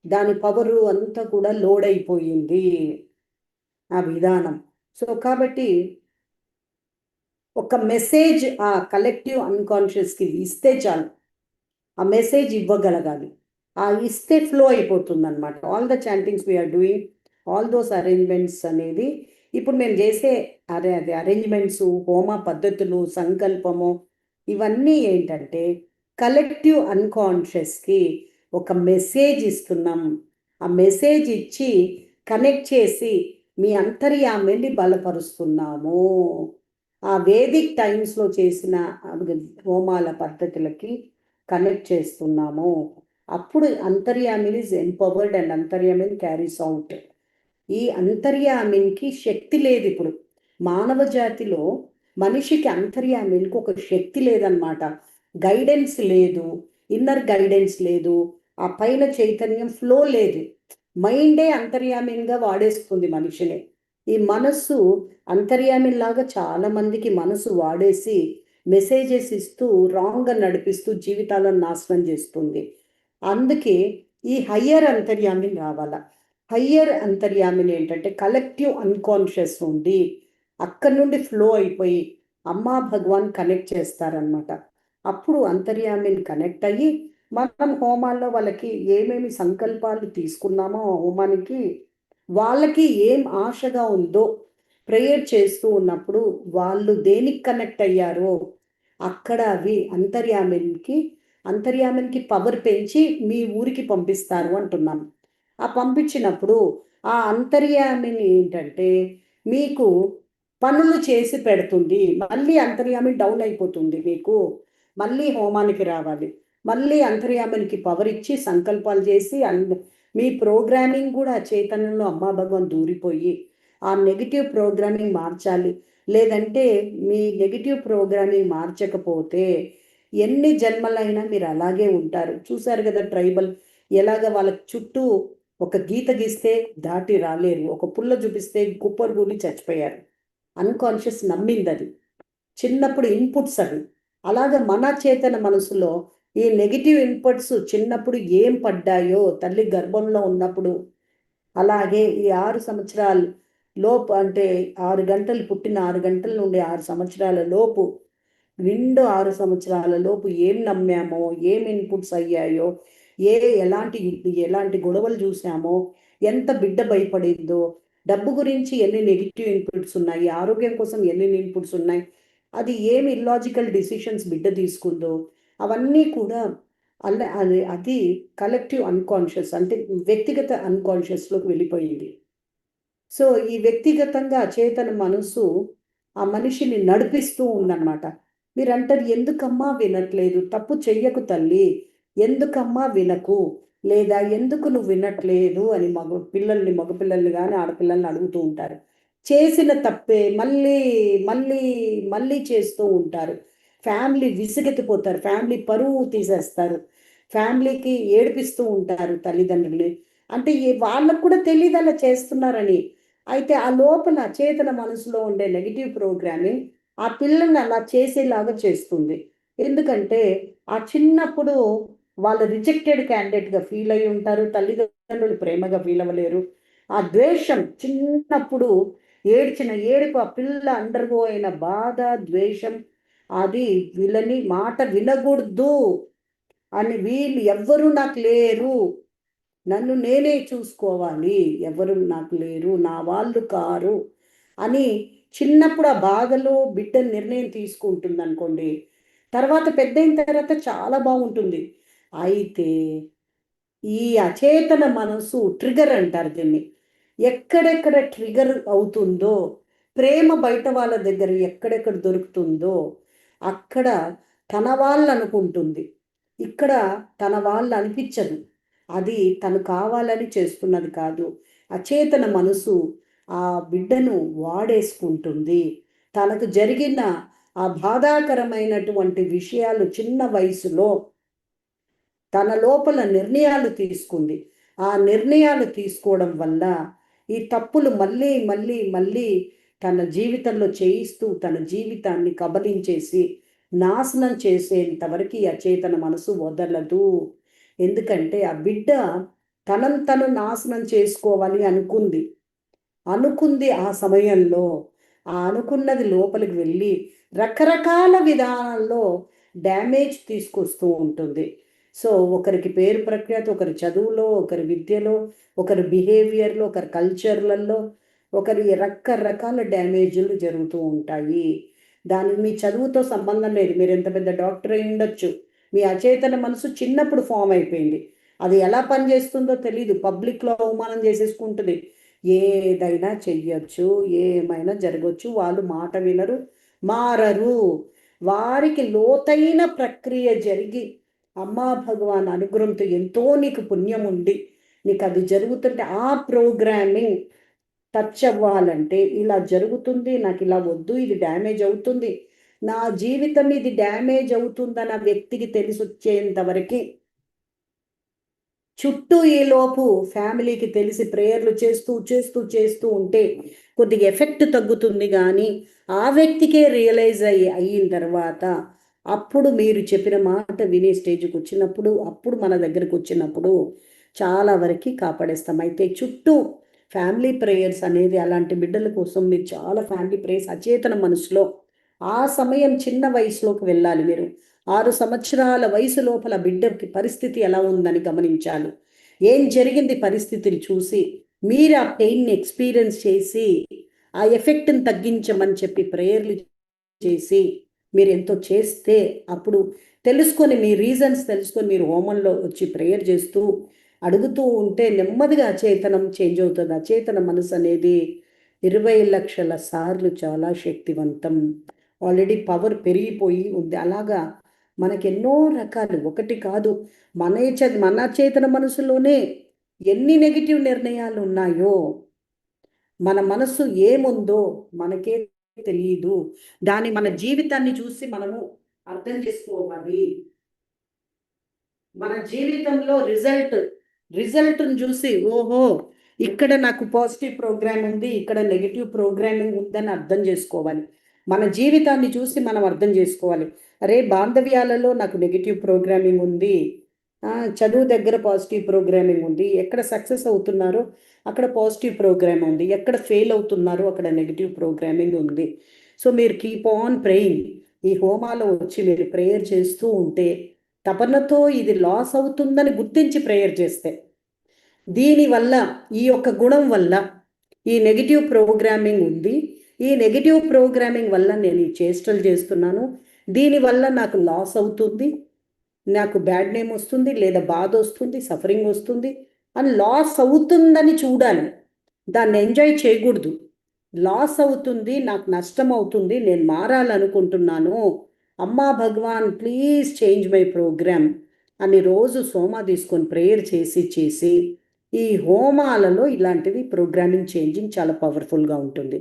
దాని పవరు అంతా కూడా లోడ్ అయిపోయింది ఆ విధానం. సో కాబట్టి ఒక మెసేజ్ ఆ కలెక్టివ్ అన్కాన్షియస్కి ఇస్తే చాలు, ఆ మెసేజ్ ఇవ్వగలగాలి. ఆ ఇస్తే ఫ్లో అయిపోతుంది అనమాట. All the chantings we're doing, all those arrangements అనేది ఇప్పుడు మేము చేసే అరేంజ్మెంట్స్, హోమ పద్ధతులు, సంకల్పము, ఇవన్నీ ఏంటంటే కలెక్టివ్ అన్కాన్షియస్కి ఒక మెసేజ్ ఇస్తున్నాం. ఆ మెసేజ్ ఇచ్చి కనెక్ట్ చేసి మీ అంతర్యామిని బలపరుస్తున్నాము. ఆ వేదిక్ టైమ్స్లో చేసిన హోమాల పద్ధతులకి కనెక్ట్ చేస్తున్నాము. అప్పుడు Antaryamin is empowered and Antaryamin carries out. ఈ అంతర్యామిన్కి శక్తి లేదు. ఇప్పుడు మానవ జాతిలో మనిషికి అంతర్యామిన్కి ఒక శక్తి లేదన్నమాట. గైడెన్స్ లేదు, ఇన్నర్ గైడెన్స్ లేదు, ఆ పైన చైతన్యం ఫ్లో లేదు. మైండే అంతర్యామిన్గా వాడేస్తుంది మనిషిని. ఈ మనస్సు అంతర్యామిన్ లాగా చాలా మందికి మనసు వాడేసి మెసేజెస్ ఇస్తూ రాంగ్గా నడిపిస్తూ జీవితాలను నాశనం చేస్తుంది. అందుకే ఈ హయ్యర్ అంతర్యామిన్ రావాల. హయ్యర్ అంతర్యామిన్ ఏంటంటే కలెక్టివ్ అన్కాన్షియస్ నుండి అక్కడి నుండి ఫ్లో అయిపోయి అమ్మా భగవాన్ కనెక్ట్ చేస్తారనమాట. అప్పుడు అంతర్యామిన్ కనెక్ట్ అయ్యి మనం హోమాల్లో వాళ్ళకి ఏమేమి సంకల్పాలు తీసుకున్నామో హోమానికి, వాళ్ళకి ఏం ఆశగా ఉందో ప్రేయర్ చేస్తూ ఉన్నప్పుడు వాళ్ళు దేనికి కనెక్ట్ అయ్యారో అక్కడ అవి అంతర్యామిన్కి పవర్ పెంచి మీ ఊరికి పంపిస్తారు అంటున్నాను. ఆ పంపించినప్పుడు ఆ అంతర్యామిని ఏంటంటే మీకు పనులు చేసి పెడుతుంది. మళ్ళీ అంతర్యామిని డౌన్ అయిపోతుంది, మీకు మళ్ళీ హోమానికి రావాలి, మళ్ళీ అంతర్యామినికి పవర్ ఇచ్చి సంకల్పాలు చేసి మీ ప్రోగ్రామింగ్ కూడా చైతన్యంలో అమ్మా భగవాన్ దూరిపోయి ఆ నెగిటివ్ ప్రోగ్రామింగ్ మార్చాలి. లేదంటే మీ నెగిటివ్ ప్రోగ్రామింగ్ మార్చకపోతే ఎన్ని జన్మలైనా మీరు అలాగే ఉంటారు. చూశారు కదా ట్రైబల్ ఎలాగ వాళ్ళ చుట్టూ ఒక గీత గీస్తే దాటి రాలేరు, ఒక పుల్ల చూపిస్తే కుప్పలు కూలి చచ్చిపోయారు. అన్కాన్షియస్ నమ్మింది అది. చిన్నప్పుడు ఇన్పుట్స్ అవి. అలాగే మన చేతన మనసులో ఈ నెగిటివ్ ఇన్పుట్స్ చిన్నప్పుడు ఏం పడ్డాయో తల్లి గర్భంలో ఉన్నప్పుడు, అలాగే ఈ 6 సంవత్సరాలు లోపు, అంటే 6 గంటలు పుట్టిన 6 గంటల నుండి 6 సంవత్సరాల లోపు, నిండు 6 సంవత్సరాల లోపు ఏం నమ్మామో, ఏం ఇన్పుట్స్ అయ్యాయో, ఎలాంటి గొడవలు చూసామో, ఎంత బిడ్డ భయపడిందో, డబ్బు గురించి ఎన్ని నెగిటివ్ ఇన్పుట్స్ ఉన్నాయి, ఆరోగ్యం కోసం ఎన్ని ఇన్పుట్స్ ఉన్నాయి, అది ఏమి ఇల్లాజికల్ డిసిషన్స్ బిడ్డ తీసుకుందో, అవన్నీ కూడా అది కలెక్టివ్ అన్కాన్షియస్, అంటే వ్యక్తిగత అన్కాన్షియస్లోకి వెళ్ళిపోయింది. సో ఈ వ్యక్తిగతంగా అచేతన మనసు ఆ మనిషిని నడిపిస్తూ ఉందన్నమాట. మీరు అంటారు, ఎందుకమ్మా వినట్లేదు? తప్పు చెయ్యకు తల్లి, ఎందుకమ్మా వినకు, లేదా ఎందుకు నువ్వు వినట్లేదు అని మగపిల్లల్ని కానీ ఆడపిల్లల్ని అడుగుతూ ఉంటారు. చేసిన తప్పే మళ్ళీ మళ్ళీ మళ్ళీ చేస్తూ ఉంటారు. ఫ్యామిలీ విసిగెత్తిపోతారు, ఫ్యామిలీ పరువు తీసేస్తారు, ఫ్యామిలీకి ఏడిపిస్తూ ఉంటారు తల్లిదండ్రులు. అంటే వాళ్ళకు కూడా తెలియదు అలా చేస్తున్నారని. అయితే ఆ లోపల చేతన మనసులో ఉండే నెగిటివ్ ప్రోగ్రామింగ్ ఆ పిల్లల్ని అలా చేసేలాగా చేస్తుంది. ఎందుకంటే ఆ చిన్నప్పుడు వాళ్ళు రిజెక్టెడ్ క్యాండిడేట్గా ఫీల్ అయి ఉంటారు, తల్లిదండ్రులు ప్రేమగా ఫీల్ అవ్వలేరు. ఆ ద్వేషం చిన్నప్పుడు ఏడ్చిన ఏడుపు, ఆ పిల్ల అండర్గో అయిన బాధ, ద్వేషం, అది వీళ్ళని మాట వినకూడదు అని, వీళ్ళు ఎవ్వరూ నాకు లేరు, నన్ను నేనే చూసుకోవాలి, ఎవరు నాకు లేరు, నా వాళ్ళు కారు అని చిన్నప్పుడు ఆ బాధలో బిడ్డ నిర్ణయం తీసుకుంటుంది అనుకోండి. తర్వాత పెద్ద అయిన తర్వాత చాలా బాగుంటుంది. అయితే ఈ అచేతన మనసు ట్రిగర్ అంటారు దీన్ని. ఎక్కడెక్కడ ట్రిగర్ అవుతుందో, ప్రేమ బయట వాళ్ళ దగ్గర ఎక్కడెక్కడ దొరుకుతుందో అక్కడ తన వాళ్ళు అనుకుంటుంది, ఇక్కడ తన వాళ్ళు అనిపించదు. అది తను కావాలని చేస్తున్నది కాదు. అచేతన మనసు ఆ బిడ్డను వాడేసుకుంటుంది. తనకు జరిగిన ఆ బాధాకరమైనటువంటి విషయాలు చిన్న వయసులో తన లోపల నిర్ణయాలు తీసుకుంది. ఆ నిర్ణయాలు తీసుకోవడం వల్ల ఈ తప్పులు మళ్ళీ మళ్ళీ మళ్ళీ తన జీవితంలో చేయిస్తూ తన జీవితాన్ని కబలించేసి నాశనం చేసేంతవరకు ఈ అచేతన మనసు వదలదు. ఎందుకంటే ఆ బిడ్డ తను నాశనం చేసుకోవాలి అనుకుంది ఆ సమయంలో. ఆ అనుకున్నది లోపలికి వెళ్ళి రకరకాల విధానాల్లో డ్యామేజ్ తీసుకొస్తూ ఉంటుంది. సో ఒకరికి పేరు ప్రఖ్యాతి, ఒకరి చదువులో, ఒకరి విద్యలో, ఒకరి బిహేవియర్లో, ఒకరి కల్చర్లలో, ఒకరి రకరకాల డ్యామేజ్లు జరుగుతూ ఉంటాయి. దానికి మీ చదువుతో సంబంధం లేదు. మీరు ఎంత పెద్ద డాక్టర్ అయి ఉండొచ్చు, మీ అచేతన మనసు చిన్నప్పుడు ఫామ్ అయిపోయింది. అది ఎలా పనిచేస్తుందో తెలీదు, పబ్లిక్లో అవమానం చేసేసుకుంటుంది, ఏదైనా చెయ్యొచ్చు, ఏమైనా జరగచ్చు, వాళ్ళు మాట వినరు, మారరు. వారికి లోతైన ప్రక్రియ జరిగి అమ్మా భగవాన్ అనుగ్రహంతో ఎంతో నీకు పుణ్యం ఉండి నీకు అది జరుగుతుంటే ఆ ప్రోగ్రామింగ్ టచ్ అవ్వాలంటే ఇలా జరుగుతుంది, నాకు ఇలా వద్దు, ఇది డ్యామేజ్ అవుతుంది, నా జీవితం ఇది డ్యామేజ్ అవుతుందని ఆ వ్యక్తికి తెలిసి వచ్చేంతవరకు చుట్టూ ఈలోపు ఫ్యామిలీకి తెలిసి ప్రేయర్లు చేస్తూ చేస్తూ చేస్తూ ఉంటే కొద్దిగా ఎఫెక్ట్ తగ్గుతుంది. కానీ ఆ వ్యక్తికే రియలైజ్ అయిన తర్వాత అప్పుడు మీరు చెప్పిన మాట వినే స్టేజ్కి వచ్చినప్పుడు, అప్పుడు మన దగ్గరకు వచ్చినప్పుడు చాలా వరకు కాపాడేస్తాం. అయితే చుట్టూ ఫ్యామిలీ ప్రేయర్స్ అనేది అలాంటి బిడ్డల కోసం మీరు చాలా ఫ్యామిలీ ప్రేయర్స్ అచేతన మనసులో ఆ సమయం చిన్న వయసులోకి వెళ్ళాలి. మీరు 6 సంవత్సరాల వయసు లోపల బిడ్డకి పరిస్థితి ఎలా ఉందని గమనించాలి. ఏం జరిగింది పరిస్థితిని చూసి మీరు ఆ పెయిన్ని ఎక్స్పీరియన్స్ చేసి ఆ ఎఫెక్ట్ని తగ్గించమని చెప్పి ప్రేయర్లు చేసి మీరు ఎంతో చేస్తే అప్పుడు తెలుసుకొని మీ రీజన్స్ తెలుసుకొని మీరు హోమంలో వచ్చి ప్రేయర్ చేస్తూ అడుగుతూ ఉంటే నెమ్మదిగా అచేతనం చేంజ్ అవుతుంది. అచేతన మనసు అనేది 20 లక్షల సార్లు చాలా శక్తివంతం. ఆల్రెడీ పవర్ పెరిగిపోయి ఉంది. అలాగా మనకి ఎన్నో రకాలు, ఒకటి కాదు, మన చేతన మనసులోనే ఎన్ని నెగిటివ్ నిర్ణయాలు ఉన్నాయో, మన మనసు ఏముందో మనకే తెలియదు. మన జీవితాన్ని చూసి మనము అర్థం చేసుకోవాలి. మన జీవితంలో రిజల్ట్ని చూసి ఓహో ఇక్కడ నాకు పాజిటివ్ ప్రోగ్రామ్ ఉంది, ఇక్కడ నెగిటివ్ ప్రోగ్రామింగ్ ఉందని అర్థం చేసుకోవాలి. మన జీవితాన్ని చూసి మనం అర్థం చేసుకోవాలి. అరే, బాంధవ్యాలలో నాకు నెగిటివ్ ప్రోగ్రామింగ్ ఉంది, చదువు దగ్గర పాజిటివ్ ప్రోగ్రామింగ్ ఉంది, ఎక్కడ సక్సెస్ అవుతున్నారో అక్కడ పాజిటివ్ ప్రోగ్రామ్ ఉంది, ఎక్కడ ఫెయిల్ అవుతున్నారో అక్కడ నెగిటివ్ ప్రోగ్రామింగ్ ఉంది. సో మీరు కీప్ ఆన్ ప్రేయింగ్. ఈ హోమాలో వచ్చి మీరు ప్రేయర్ చేస్తూ ఉంటే, తపనతో ఇది లాస్ అవుతుందని గుర్తించి ప్రేయర్ చేస్తే, దీనివల్ల ఈ యొక్క గుణం వల్ల ఈ నెగిటివ్ ప్రోగ్రామింగ్ ఉంది, ఈ నెగిటివ్ ప్రోగ్రామింగ్ వల్ల నేను ఈ చేష్టలు చేస్తున్నాను, దీనివల్ల నాకు లాస్ అవుతుంది, నాకు బ్యాడ్ నేమ్ వస్తుంది, లేదా బాధ వస్తుంది, సఫరింగ్ వస్తుంది అని లాస్ అవుతుందని చూడాలి. దాన్ని ఎంజాయ్ చేయకూడదు. లాస్ అవుతుంది, నాకు నష్టం అవుతుంది, నేను మారాలనుకుంటున్నాను, అమ్మా భగవాన్ ప్లీజ్ చేంజ్ మై ప్రోగ్రామ్ అని రోజు సోమా తీసుకొని ప్రేయర్ చేసి ఈ హోమాలలో ఇలాంటివి ప్రోగ్రామింగ్ చేంజింగ్ చాలా పవర్ఫుల్గా ఉంటుంది.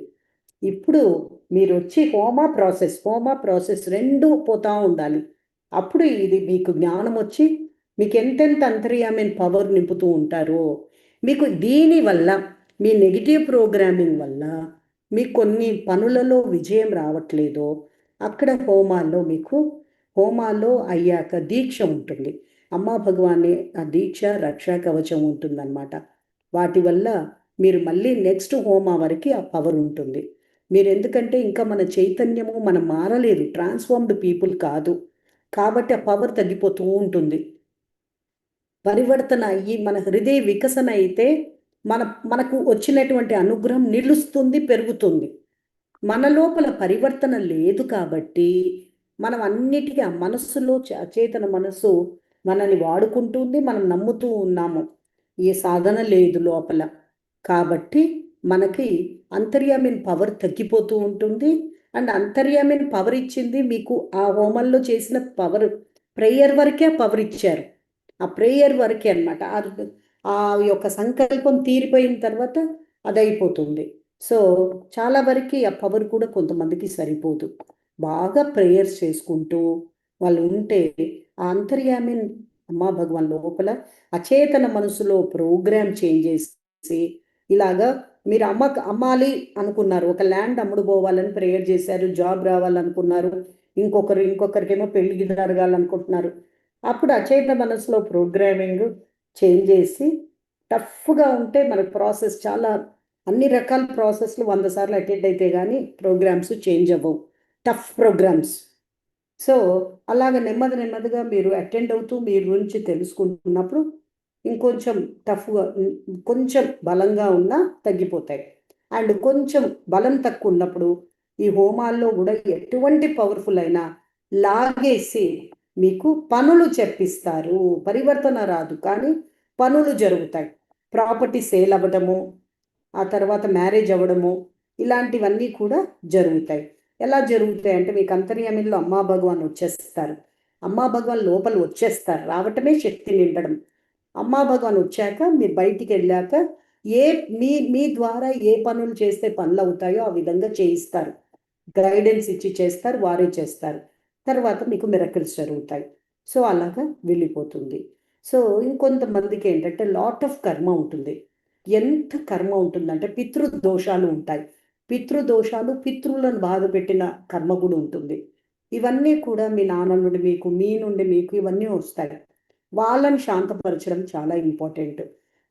ఇప్పుడు మీరు వచ్చి హోమా ప్రాసెస్ రెండు పోతూ ఉండాలి. అప్పుడు ఇది మీకు జ్ఞానం వచ్చి మీకు ఎంతెంత అంతర్యామైన పవర్ నింపుతూ ఉంటారో, మీకు దీనివల్ల మీ నెగిటివ్ ప్రోగ్రామింగ్ వల్ల మీకు కొన్ని పనులలో విజయం రావట్లేదో అక్కడ హోమాల్లో అయ్యాక దీక్ష ఉంటుంది. అమ్మా భగవానే ఆ దీక్ష రక్షా కవచం ఉంటుందన్నమాట. వాటి వల్ల మీరు మళ్ళీ నెక్స్ట్ హోమా వరకు ఆ పవర్ ఉంటుంది. మీరు ఎందుకంటే ఇంకా మన చైతన్యము మనం మారలేదు, ట్రాన్స్ఫార్మ్డ్ పీపుల్ కాదు, కాబట్టి ఆ పవర్ తగ్గిపోతూ ఉంటుంది. పరివర్తన అయ్యి మన హృదయ వికసన అయితే మనకు వచ్చినటువంటి అనుగ్రహం నిలుస్తుంది, పెరుగుతుంది. మన లోపల పరివర్తన లేదు కాబట్టి మనం అన్నిటికీ ఆ మనస్సులో అచేతన మనస్సు మనని వాడుకుంటుంది, మనం నమ్ముతూ ఉన్నాము, ఏ సాధన లేదు లోపల. కాబట్టి మనకి అంతర్యామిన్ పవర్ తగ్గిపోతూ ఉంటుంది. అండ్ అంతర్యామిన్ పవర్ ఇచ్చింది మీకు ఆ హోమంలో చేసిన పవర్, ప్రేయర్ వరకే పవర్ ఇచ్చారు, ఆ ప్రేయర్ వరకే అనమాట. ఆ యొక్క సంకల్పం తీరిపోయిన తర్వాత అది అయిపోతుంది. సో చాలా వరకు ఆ పవర్ కూడా కొంతమందికి సరిపోదు. బాగా ప్రేయర్స్ చేసుకుంటూ వాళ్ళు ఉంటే ఆ అంతర్యామిన్ అమ్మా భగవాన్ లోపల అచేతన మనసులో ప్రోగ్రామ్ చేంజ్ చేసి, ఇలాగా మీరు అమ్మాలి అనుకున్నారు, ఒక ల్యాండ్ అమ్ముడుపోవాలని ప్రేయర్ చేశారు, జాబ్ రావాలనుకున్నారు, ఇంకొకరికేమో పెళ్లి జరగాలనుకుంటున్నారు, అప్పుడు అచేతన మనసులో ప్రోగ్రామింగ్ చేంజ్ చేసి టఫ్గా ఉంటే మన ప్రాసెస్ చాలా అన్ని రకాల ప్రాసెస్లు 100 సార్లు అటెండ్ అయితే కానీ ప్రోగ్రామ్స్ చేంజ్ అవ్వవు, టఫ్ ప్రోగ్రామ్స్. సో అలాగ నెమ్మదిగా మీరు అటెండ్ అవుతూ మీ గురించి తెలుసుకుంటున్నప్పుడు ఇంకొంచెం టఫ్గా, కొంచెం బలంగా ఉన్నా తగ్గిపోతాయి. అండ్ కొంచెం బలం తక్కువ ఉన్నప్పుడు ఈ హోమాల్లో కూడా ఎటువంటి పవర్ఫుల్ అయినా లాగేసి మీకు పనులు చెప్పిస్తారు. పరివర్తన రాదు కానీ పనులు జరుగుతాయి. ప్రాపర్టీ సేల్ అవ్వడము, ఆ తర్వాత మ్యారేజ్ అవ్వడము, ఇలాంటివన్నీ కూడా జరుగుతాయి. ఎలా జరుగుతాయి అంటే మీకు అంతర్యామిలో అమ్మా భగవాన్ వచ్చేస్తారు, అమ్మా భగవాన్ లోపల వచ్చేస్తారు, రావటమే శక్తి నిండడం. అమ్మా భగవాన్ వచ్చాక మీరు బయటికి వెళ్ళాక మీ ద్వారా ఏ పనులు చేస్తే పనులు అవుతాయో ఆ విధంగా చేయిస్తారు, గైడెన్స్ ఇచ్చి చేస్తారు, వారే చేస్తారు. తర్వాత మీకు మిరకిల్స్ జరుగుతాయి. సో అలాగా వెళ్ళిపోతుంది. సో ఇంకొంతమందికి ఏంటంటే లాట్ ఆఫ్ కర్మ ఉంటుంది. ఎంత కర్మ ఉంటుందంటే పితృదోషాలు ఉంటాయి. పితృదోషాలు, పితృలను బాధ పెట్టిన కర్మ కూడా ఉంటుంది. ఇవన్నీ కూడా మీ నాన్న నుండి మీకు, మీ నుండి మీకు ఇవన్నీ వస్తాయి. వాళ్ళని శాంతపరచడం చాలా ఇంపార్టెంట్.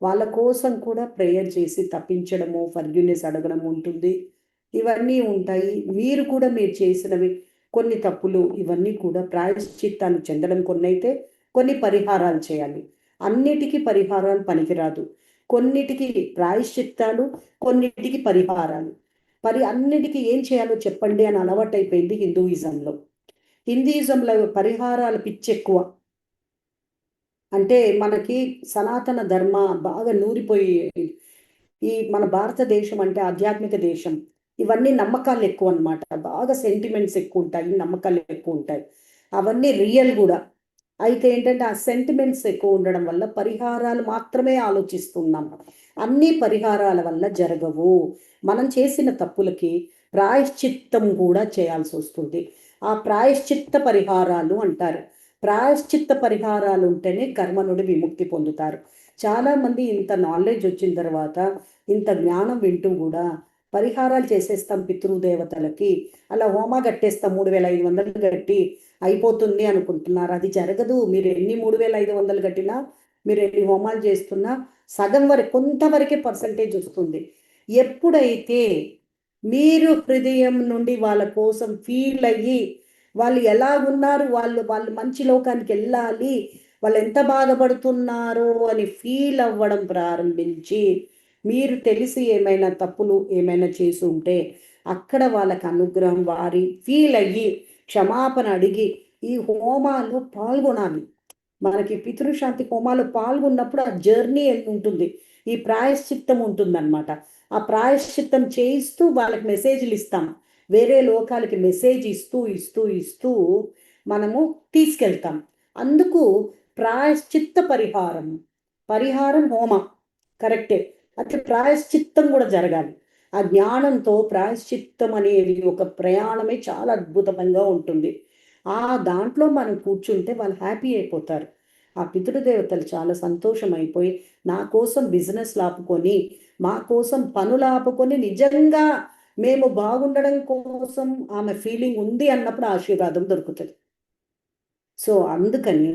వాళ్ళ కోసం కూడా ప్రేయర్ చేసి తప్పించడము, ఫర్గివ్నెస్ అడగడం ఉంటుంది. ఇవన్నీ ఉంటాయి. మీరు కూడా మీరు చేసినవి కొన్ని తప్పులు ఇవన్నీ కూడా ప్రాయశ్చిత్తాలు చెందడం, కొన్ని అయితే కొన్ని పరిహారాలు చేయాలి. అన్నిటికీ పరిహారాలు పనికిరాదు. కొన్నిటికి ప్రాయశ్చిత్తాలు, కొన్నిటికి పరిహారాలు. అన్నిటికీ ఏం చేయాలో చెప్పండి అని అలవాటైపోయింది హిందూయిజంలో. హిందూయిజంలో పరిహారాల పిచ్చెక్కువ. అంటే మనకి సనాతన ధర్మ బాగా నూరిపోయి, ఈ మన భారతదేశం అంటే ఆధ్యాత్మిక దేశం, ఇవన్నీ నమ్మకాలు ఎక్కువ అన్నమాట. బాగా సెంటిమెంట్స్ ఎక్కువ ఉంటాయి, నమ్మకాలు ఎక్కువ ఉంటాయి, అవన్నీ రియల్ కూడా. అయితే ఏంటంటే ఆ సెంటిమెంట్స్ ఎక్కువ ఉండడం వల్ల పరిహారాలు మాత్రమే ఆలోచిస్తున్నాం. అన్ని పరిహారాల వల్ల జరగవు. మనం చేసిన తప్పులకి ప్రాయశ్చిత్తం కూడా చేయాల్సి వస్తుంది. ఆ ప్రాయశ్చిత్త పరిహారాలు అంటారు. ప్రాయశ్చిత్త పరిహారాలు ఉంటేనే కర్మ నుండి విముక్తి పొందుతారు. చాలామంది ఇంత నాలెడ్జ్ వచ్చిన తర్వాత, ఇంత జ్ఞానం వింటూ కూడా పరిహారాలు చేసేస్తాం పితృదేవతలకి, అలా హోమా కట్టేస్తాం 3,500 కట్టి అయిపోతుంది అనుకుంటున్నారు. అది జరగదు. మీరు ఎన్ని 3,500 కట్టినా, మీరు ఎన్ని హోమాలు చేస్తున్నా సగం వరకు, కొంతవరకే పర్సంటేజ్ వస్తుంది. ఎప్పుడైతే మీరు హృదయం నుండి వాళ్ళ కోసం ఫీల్ అయ్యి, వాళ్ళు ఎలా ఉన్నారు, వాళ్ళు మంచి లోకానికి వెళ్ళాలి, వాళ్ళు ఎంత బాధపడుతున్నారో అని ఫీల్ అవ్వడం ప్రారంభించి, మీరు తెలిసి ఏమైనా తప్పులు ఏమైనా చేసి ఉంటే అక్కడ వాళ్ళకి అనుగ్రహం వారి ఫీల్ అయ్యి క్షమాపణ అడిగి ఈ హోమాలు పాల్గొనాలి. మనకి పితృశాంతి హోమాలు పాల్గొన్నప్పుడు ఆ జర్నీ ఉంటుంది, ఈ ప్రాయశ్చిత్తం ఉంటుందన్నమాట. ఆ ప్రాయశ్చిత్తం చేయిస్తూ వాళ్ళకి మెసేజ్లు ఇస్తాం, వేరే లోకాలకి మెసేజ్ ఇస్తూ ఇస్తూ ఇస్తూ మనము తీసుకెళ్తాం. అందుకు ప్రాయశ్చిత్త పరిహారం హోమం కరెక్టే, అయితే ప్రాయశ్చిత్తం కూడా జరగాలి. ఆ జ్ఞానంతో ప్రాయశ్చిత్తం అనేది ఒక ప్రయాణమే చాలా అద్భుతంగా ఉంటుంది. ఆ దాంట్లో మనం కూర్చుంటే వాళ్ళు హ్యాపీ అయిపోతారు. ఆ పితృదేవతలు చాలా సంతోషం అయిపోయి నా కోసం బిజినెస్లు ఆపుకొని, మా కోసం పనులు ఆపుకొని, నిజంగా మేము బాగుండడం కోసం ఆమె ఫీలింగ్ ఉంది అన్నప్పుడు ఆశీర్వాదం దొరుకుతుంది. సో అందుకని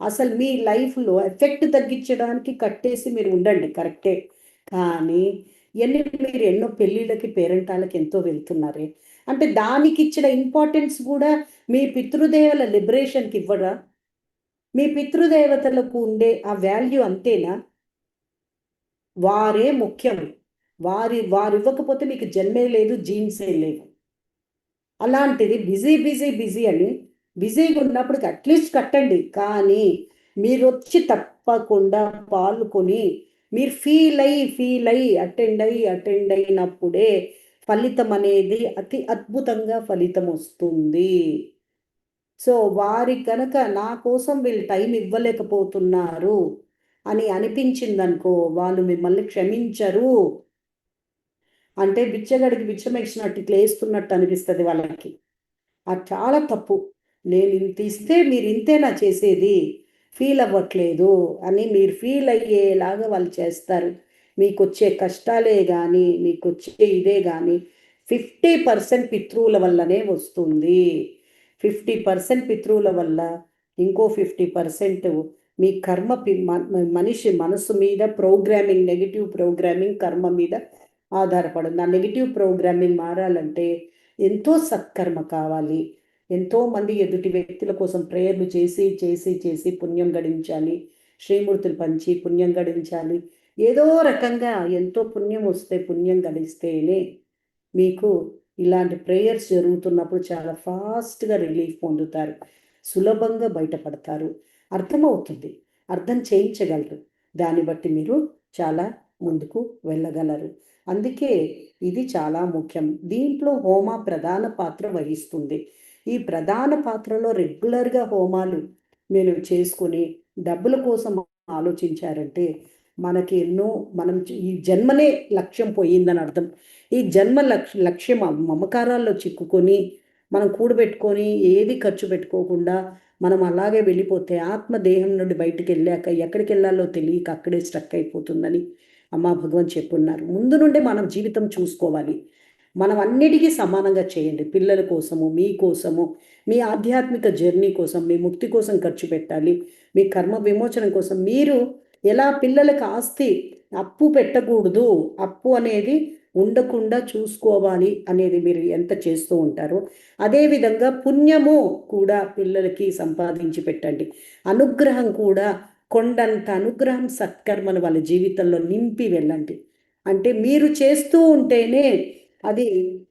అసలు మీ లైఫ్లో ఎఫెక్ట్ తగ్గించడానికి కట్టేసి మీరు ఉండండి, కరెక్టే. కానీ మీరు ఎన్నో పెళ్ళిళ్ళకి పేరెంటాలకి ఎంతో వెళ్తున్నారే, అంటే దానికి ఇచ్చిన ఇంపార్టెన్స్ కూడా మీ పితృదేవతల లిబరేషన్కి ఇవ్వరా? మీ పితృదేవతలకు ఉండే ఆ వాల్యూ అంతేనా? వారే ముఖ్యం. వారు ఇవ్వకపోతే మీకు జన్మే లేదు, జీన్సే లేవు. అలాంటిది బిజీ అని బిజీగా ఉన్నప్పుడు అట్లీస్ట్ కట్టండి. కానీ మీరు వచ్చి తప్పకుండా పాల్గొని మీరు ఫీల్ అయ్యి అటెండ్ అయినప్పుడే ఫలితం అనేది అతి అద్భుతంగా ఫలితం వస్తుంది. సో వారి కనుక నా కోసం వీళ్ళు టైం ఇవ్వలేకపోతున్నారు అని అనిపించిందనుకో, వాళ్ళు మిమ్మల్ని క్షమించరు. అంటే బిచ్చగడికి బిచ్చం ఇచ్చినట్టు ఇట్లా వేస్తున్నట్టు అనిపిస్తుంది వాళ్ళకి. అది చాలా తప్పు. నేను ఇంత ఇస్తే మీరు ఇంతేనా చేసేది, ఫీల్ అవ్వట్లేదు అని మీరు ఫీల్ అయ్యేలాగా వాళ్ళు చేస్తారు. మీకు వచ్చే కష్టాలే కానీ, మీకు వచ్చే ఇదే కానీ 50% పితృవుల వల్లనే వస్తుంది. 50% పితృవుల వల్ల, ఇంకో 50% మీ కర్మ మనిషి మనసు మీద ప్రోగ్రామింగ్, నెగిటివ్ ప్రోగ్రామింగ్ కర్మ మీద ఆధారపడింది. ఆ నెగిటివ్ ప్రోగ్రామింగ్ మారాలంటే ఎంతో సత్కర్మ కావాలి. ఎంతోమంది ఎదుటి వ్యక్తుల కోసం ప్రేయర్లు చేసి పుణ్యం గడించాలి, శ్రీమూర్తులు పంచి పుణ్యం గడించాలి. ఏదో రకంగా ఎంతో పుణ్యం వస్తే, పుణ్యం గడిస్తేనే మీకు ఇలాంటి ప్రేయర్స్ జరుగుతున్నప్పుడు చాలా ఫాస్ట్గా రిలీఫ్ పొందుతారు, సులభంగా బయటపడతారు. అర్థమవుతుంది, అర్థం చేయించగలరు. దాన్ని బట్టి మీరు చాలా ముందుకు వెళ్ళగలరు. అందుకే ఇది చాలా ముఖ్యం. దీంట్లో హోమ ప్రధాన పాత్ర వహిస్తుంది. ఈ ప్రధాన పాత్రలో రెగ్యులర్గా హోమాలు మీరు చేసుకుని డబ్బుల కోసం ఆలోచించారంటే మనకి మనం ఈ జన్మనే లక్ష్యం పోయిందని అర్థం. ఈ జన్మ లక్ష్యం మమకారాల్లో చిక్కుకొని మనం కూడబెట్టుకొని ఏది ఖర్చు పెట్టుకోకుండా మనం అలాగే వెళ్ళిపోతే ఆత్మదేహం నుండి బయటికి వెళ్ళాక ఎక్కడికి వెళ్ళాలో తెలియక అక్కడే స్ట్రక్ అయిపోతుందని అమ్మా భగవాన్ చెప్పున్నారు. ముందు నుండే మనం జీవితం చూసుకోవాలి. మనం అన్నిటికీ సమానంగా చేయండి. పిల్లల కోసము, మీ కోసము, మీ ఆధ్యాత్మిక జర్నీ కోసం, మీ ముక్తి కోసం ఖర్చు పెట్టాలి. మీ కర్మ విమోచనం కోసం మీరు ఎలా పిల్లలకు ఆస్తి అప్పు పెట్టకూడదు, అప్పు అనేది ఉండకుండా చూసుకోవాలి అనేది మీరు ఎంత చేస్తూ ఉంటారో అదేవిధంగా పుణ్యము కూడా పిల్లలకి సంపాదించి పెట్టండి. అనుగ్రహం కూడా కొండంత అనుగ్రహం, సత్కర్మను వాళ్ళ జీవితంలో నింపి వెళ్ళండి. అంటే మీరు చేస్తూ ఉంటేనే అది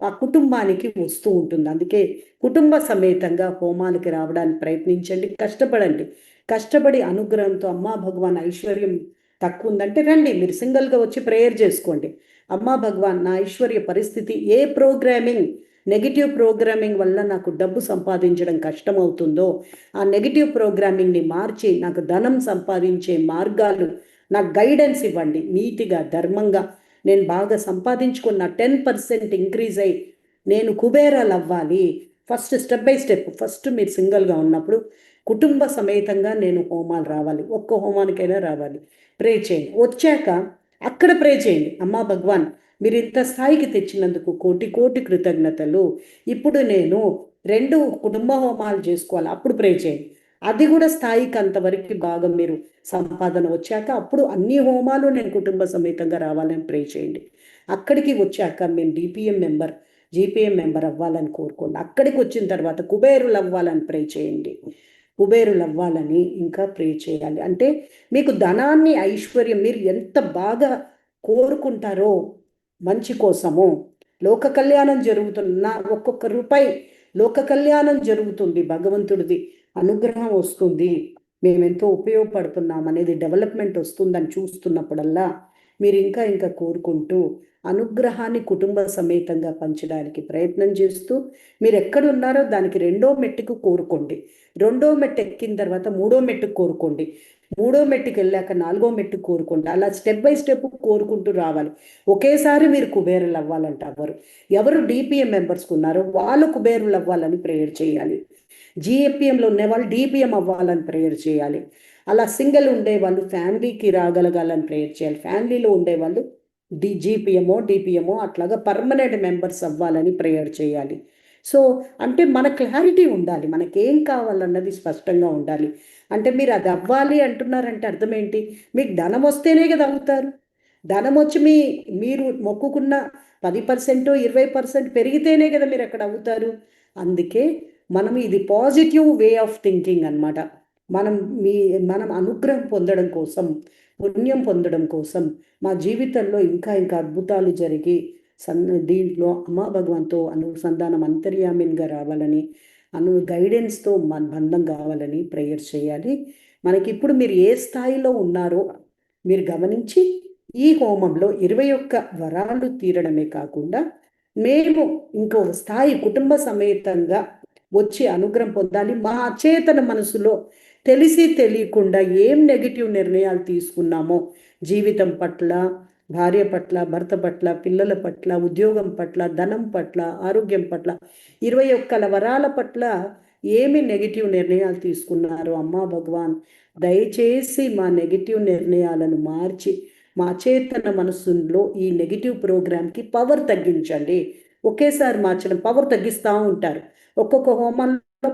ఆ కుటుంబానికి వస్తూ ఉంటుంది. అందుకే కుటుంబ సమేతంగా హోమానికి రావడానికి ప్రయత్నించండి, కష్టపడండి. కష్టపడి అనుగ్రహంతో అమ్మా భగవాన్ ఐశ్వర్యం తక్కువ ఉందంటే రండి, మీరు సింగిల్గా వచ్చి ప్రేయర్ చేసుకోండి. అమ్మా భగవాన్ నా ఐశ్వర్య పరిస్థితి, ఏ ప్రోగ్రామింగ్ నెగిటివ్ ప్రోగ్రామింగ్ వల్ల నాకు డబ్బు సంపాదించడం కష్టమవుతుందో ఆ నెగిటివ్ ప్రోగ్రామింగ్ని మార్చి నాకు ధనం సంపాదించే మార్గాలు నాకు గైడెన్స్ ఇవ్వండి. నీతిగా, ధర్మంగా నేను బాగా సంపాదించుకున్న 10% ఇంక్రీజ్ అయ్యి నేను కుబేరాలు అవ్వాలి. First step by step, first మీరు సింగిల్గా ఉన్నప్పుడు కుటుంబ సమేతంగా నేను హోమాలు రావాలి, ఒక్క హోమానికైనా రావాలి, ప్రే చేయండి. వచ్చాక అక్కడ ప్రే చేయండి, అమ్మా భగవాన్ మీరు ఇంత స్థాయికి తెచ్చినందుకు కోటి కోటి కృతజ్ఞతలు. ఇప్పుడు నేను 2 కుటుంబ హోమాలు చేసుకోవాలి, అప్పుడు ప్రే చేయండి. అది కూడా స్థాయికి అంతవరకు బాగా మీరు సంపాదన వచ్చాక అప్పుడు అన్ని హోమాలు నేను కుటుంబ సమేతంగా రావాలని ప్రే చేయండి. అక్కడికి వచ్చాక మేము జీపీఎం మెంబర్ అవ్వాలని కోరుకోండి. అక్కడికి వచ్చిన తర్వాత కుబేరులు అవ్వాలని ప్రే చేయండి. కుబేరులు అవ్వాలని ఇంకా ప్రే చేయాలి. అంటే మీకు ధనాన్ని, ఐశ్వర్యం మీరు ఎంత బాగా కోరుకుంటారో మంచి కోసము లోక కళ్యాణం జరుగుతున్న ఒక్కొక్క రూపాయి లోక కళ్యాణం జరుగుతుంది, భగవంతుడిది అనుగ్రహం వస్తుంది, మేమెంతో ఉపయోగపడుతున్నాం అనేది డెవలప్మెంట్ వస్తుందని చూస్తున్నప్పుడల్లా మీరు ఇంకా ఇంకా కోరుకుంటూ అనుగ్రహాన్ని కుటుంబ సమేతంగా పంచడానికి ప్రయత్నం చేస్తూ మీరు ఎక్కడున్నారో దానికి 2వ మెట్టుకు కోరుకోండి. 2వ మెట్టు ఎక్కిన తర్వాత 3వ మెట్టుకు కోరుకోండి. 3వ మెట్టుకు వెళ్ళాక 4వ మెట్టుకు కోరుకోండి. అలా స్టెప్ బై స్టెప్ కోరుకుంటూ రావాలి. ఒకేసారి మీరు కుబేరులు అవ్వాలంటే ఎవరు డిపిఎం మెంబర్స్కి ఉన్నారో వాళ్ళు కుబేరులు అవ్వాలని ప్రేయర్ చేయాలి. జిఏపిఎంలో ఉండేవాళ్ళు డిపిఎం అవ్వాలని ప్రేయర్ చేయాలి. అలా సింగిల్ ఉండేవాళ్ళు ఫ్యామిలీకి రాగలగాలని ప్రేయర్ చేయాలి. ఫ్యామిలీలో ఉండేవాళ్ళు జీపీఎంఓ డిపిఎంఓ అట్లాగా పర్మనెంట్ మెంబర్స్ అవ్వాలని ప్రేయర్ చేయాలి. సో అంటే మన క్లారిటీ ఉండాలి, మనకేం కావాలన్నది స్పష్టంగా ఉండాలి. అంటే మీరు అది అవ్వాలి అంటున్నారంటే అర్థం ఏంటి? మీకు ధనం వస్తేనే కదా అవుతారు. ధనం వచ్చి మీరు మొక్కుకున్న 10% 20% పెరిగితేనే కదా మీరు అక్కడ అవుతారు. అందుకే మనం ఇది పాజిటివ్ వే ఆఫ్ థింకింగ్ అన్నమాట. మనం అనుగ్రహం పొందడం కోసం, పుణ్యం పొందడం కోసం మా జీవితంలో ఇంకా ఇంకా అద్భుతాలు జరిగి దీంట్లో అమ్మా భగవంతో అనుసంధానం అంతర్యామిన్గా రావాలని, గైడెన్స్తో మన బంధం కావాలని ప్రేయర్ చేయాలి. మనకిప్పుడు మీరు ఏ స్థాయిలో ఉన్నారో మీరు గమనించి ఈ హోమంలో 21 వరాలు తీరడమే కాకుండా మేము ఇంకో స్థాయి కుటుంబ సమేతంగా వచ్చి అనుగ్రహం పొందాలి. మా అచేతన మనసులో తెలిసి తెలియకుండా ఏం నెగిటివ్ నిర్ణయాలు తీసుకున్నామో జీవితం పట్ల, భార్య పట్ల, భర్త పట్ల, పిల్లల పట్ల, ఉద్యోగం పట్ల, ధనం పట్ల, ఆరోగ్యం పట్ల, 21 వరాల పట్ల ఏమి నెగిటివ్ నిర్ణయాలు తీసుకున్నారో అమ్మా భగవాన్ దయచేసి మా నెగిటివ్ నిర్ణయాలను మార్చి మా చేతన మనసులో ఈ నెగిటివ్ ప్రోగ్రామ్కి పవర్ తగ్గించండి. ఒకేసారి మార్చడం, పవర్ తగ్గిస్తూ ఉంటారు. ఒక్కొక్క హోమంలో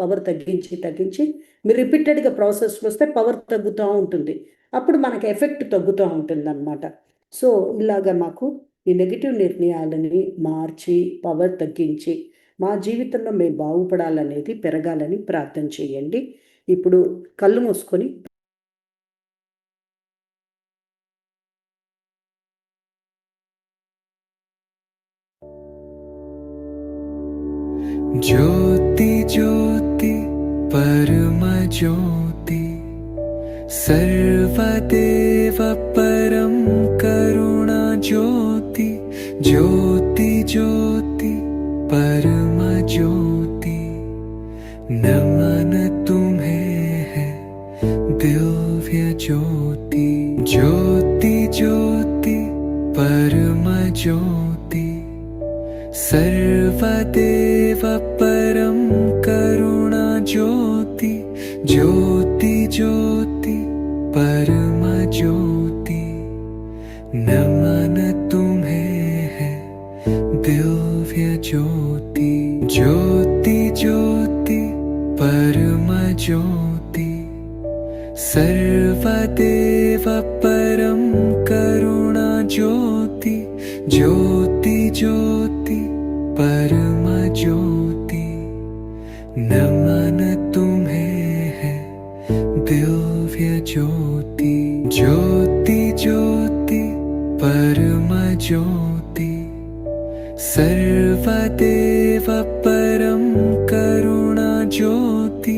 పవర్ తగ్గించి మీరు రిపీటెడ్గా ప్రాసెస్లో వస్తే పవర్ తగ్గుతూ ఉంటుంది. అప్పుడు మనకి ఎఫెక్ట్ తగ్గుతూ ఉంటుంది అన్నమాట. సో ఇలాగా మాకు ఈ నెగిటివ్ నిర్ణయాలని మార్చి పవర్ తగ్గించి మా జీవితంలో మేము బాగుపడాలనేది పెరగాలని ప్రార్థన చేయండి. ఇప్పుడు కళ్ళు మూసుకొని
ज्योति ज्योति परम ज्योति सर्वदेव परम करुणा ज्योति ज्योति ज्योति परम ज्योति नमन तुम्हें है दिव्य ज्योति ज्योति ज्योति परम ज्योति सर्वदेव परम करुणा ज्योति ज्योति ज्योति परम ज्योति नमन तुम्हें है दिव्य ज्योति ज्योति ज्योति परम ज्योति सर्वदेव परम करुणा ज्योति ज्योति ज्योति परम ज्योति नमन तुम्हें है दिव्य ज्योति ज्योति ज्योति परम ज्योति सर्वदेव परम करुणा ज्योति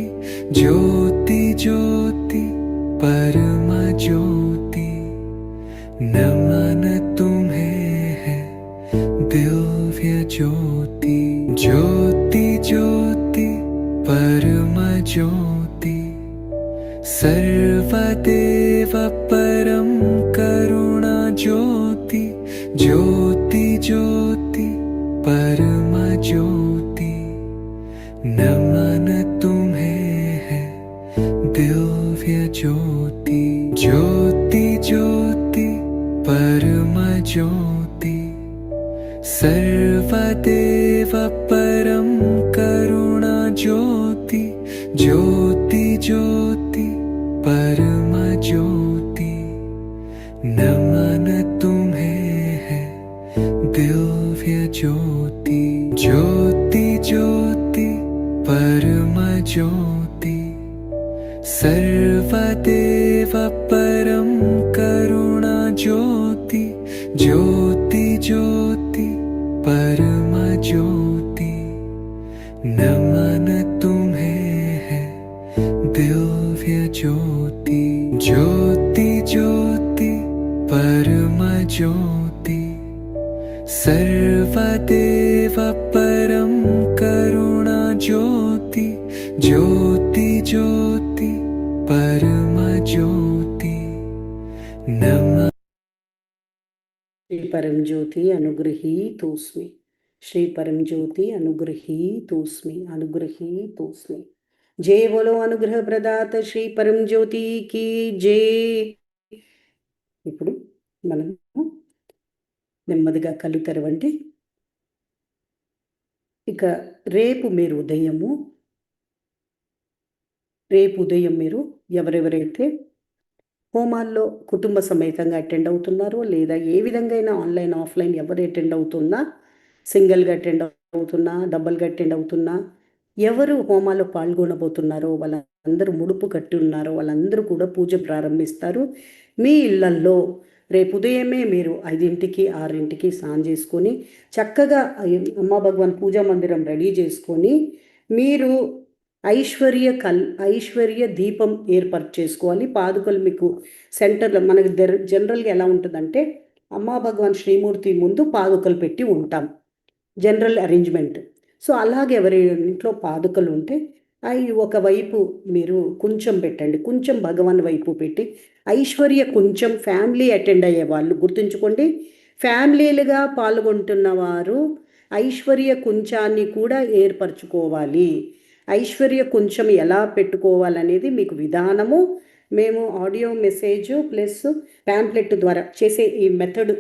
ज्योति ज्योति परम ज्योति नमन तुम्हें है दिव्य ज्योति ज्योति ज्योति परम ज्योति सर्वदेव परम करुणा ज्योति ज्योति ज्योति परम ज्योति नमन तुम्हें है दिव्य ज्योति ज्योति ज्योति परम ज्योति सर्वदेव परं करुणा ज्योति ज्योति ज्योति परम ज्योति नमन तुम्हें है दिव्य ज्योति ज्योति ज्योति परम ज्योति सर्वदेव परं करुणा ज्योति ज्योति ज्योति परम ज्योति नमन तुम्हें है दिव्य ज्योति ज्योति ज्योति परम ज्योति सर्वदेव परं करुणा ज्योति ज्योति ज्योति परम ज्योति नमः
श्री परम ज्योति अनुगृहीतोऽस्मि श्री परम ज्योति अनुगृहीतोऽस्मि अनुगृहीतोऽस्मि जय बोलो अनुग्रह प्रदाత శ్రీ పరం జ్యోతికి జై. ఇప్పుడు మనము నెమ్మదిగా కళ్ళు తెరవండి. ఇక రేపు ఉదయం మీరు ఎవరెవరైతే హోమాల్లో కుటుంబ సమేతంగా అటెండ్ అవుతున్నారో లేదా ఏ విధంగా అయినా ఆన్లైన్ ఆఫ్లైన్ ఎవరు అటెండ్ అవుతున్నా, సింగిల్గా అటెండ్ అవుతున్నా, డబుల్గా అటెండ్ అవుతున్నా, ఎవరు హోమాలో పాల్గొనబోతున్నారో వాళ్ళందరూ ముడుపు కట్టి ఉన్నారో వాళ్ళందరూ కూడా పూజ ప్రారంభిస్తారు. మీ ఇళ్లల్లో రేపు ఉదయమే మీరు 5కి 6కి స్నానం చేసుకొని చక్కగా అమ్మా భగవాన్ పూజా మందిరం రెడీ చేసుకొని మీరు ఐశ్వర్య దీపం ఏర్పాటు చేసుకోవాలి. పాదుకలు మీకు సెంటర్లో మనకి జనరల్గా ఎలా ఉంటుందంటే అమ్మా భగవాన్ శ్రీమూర్తి ముందు పాదుకలు పెట్టి ఉంటాం, జనరల్ అరేంజ్మెంట్. సో అలాగే ఎవరి ఇంట్లో పాదుకలు ఉంటే అవి ఒకవైపు మీరు కొంచెం పెట్టండి, కొంచెం భగవాన్ వైపు పెట్టి ఐశ్వర్య కొంచెం ఫ్యామిలీ అటెండ్ అయ్యే వాళ్ళు గుర్తుంచుకోండి, ఫ్యామిలీలుగా పాల్గొంటున్న వారు ఐశ్వర్య కొంచాన్ని కూడా ఏర్పరచుకోవాలి. ఐశ్వర్య కొంచెం ఎలా పెట్టుకోవాలనేది మీకు విధానము మేము ఆడియో మెసేజ్ ప్లస్ ప్యాంప్లెట్ ద్వారా చేసే ఈ మెథడ్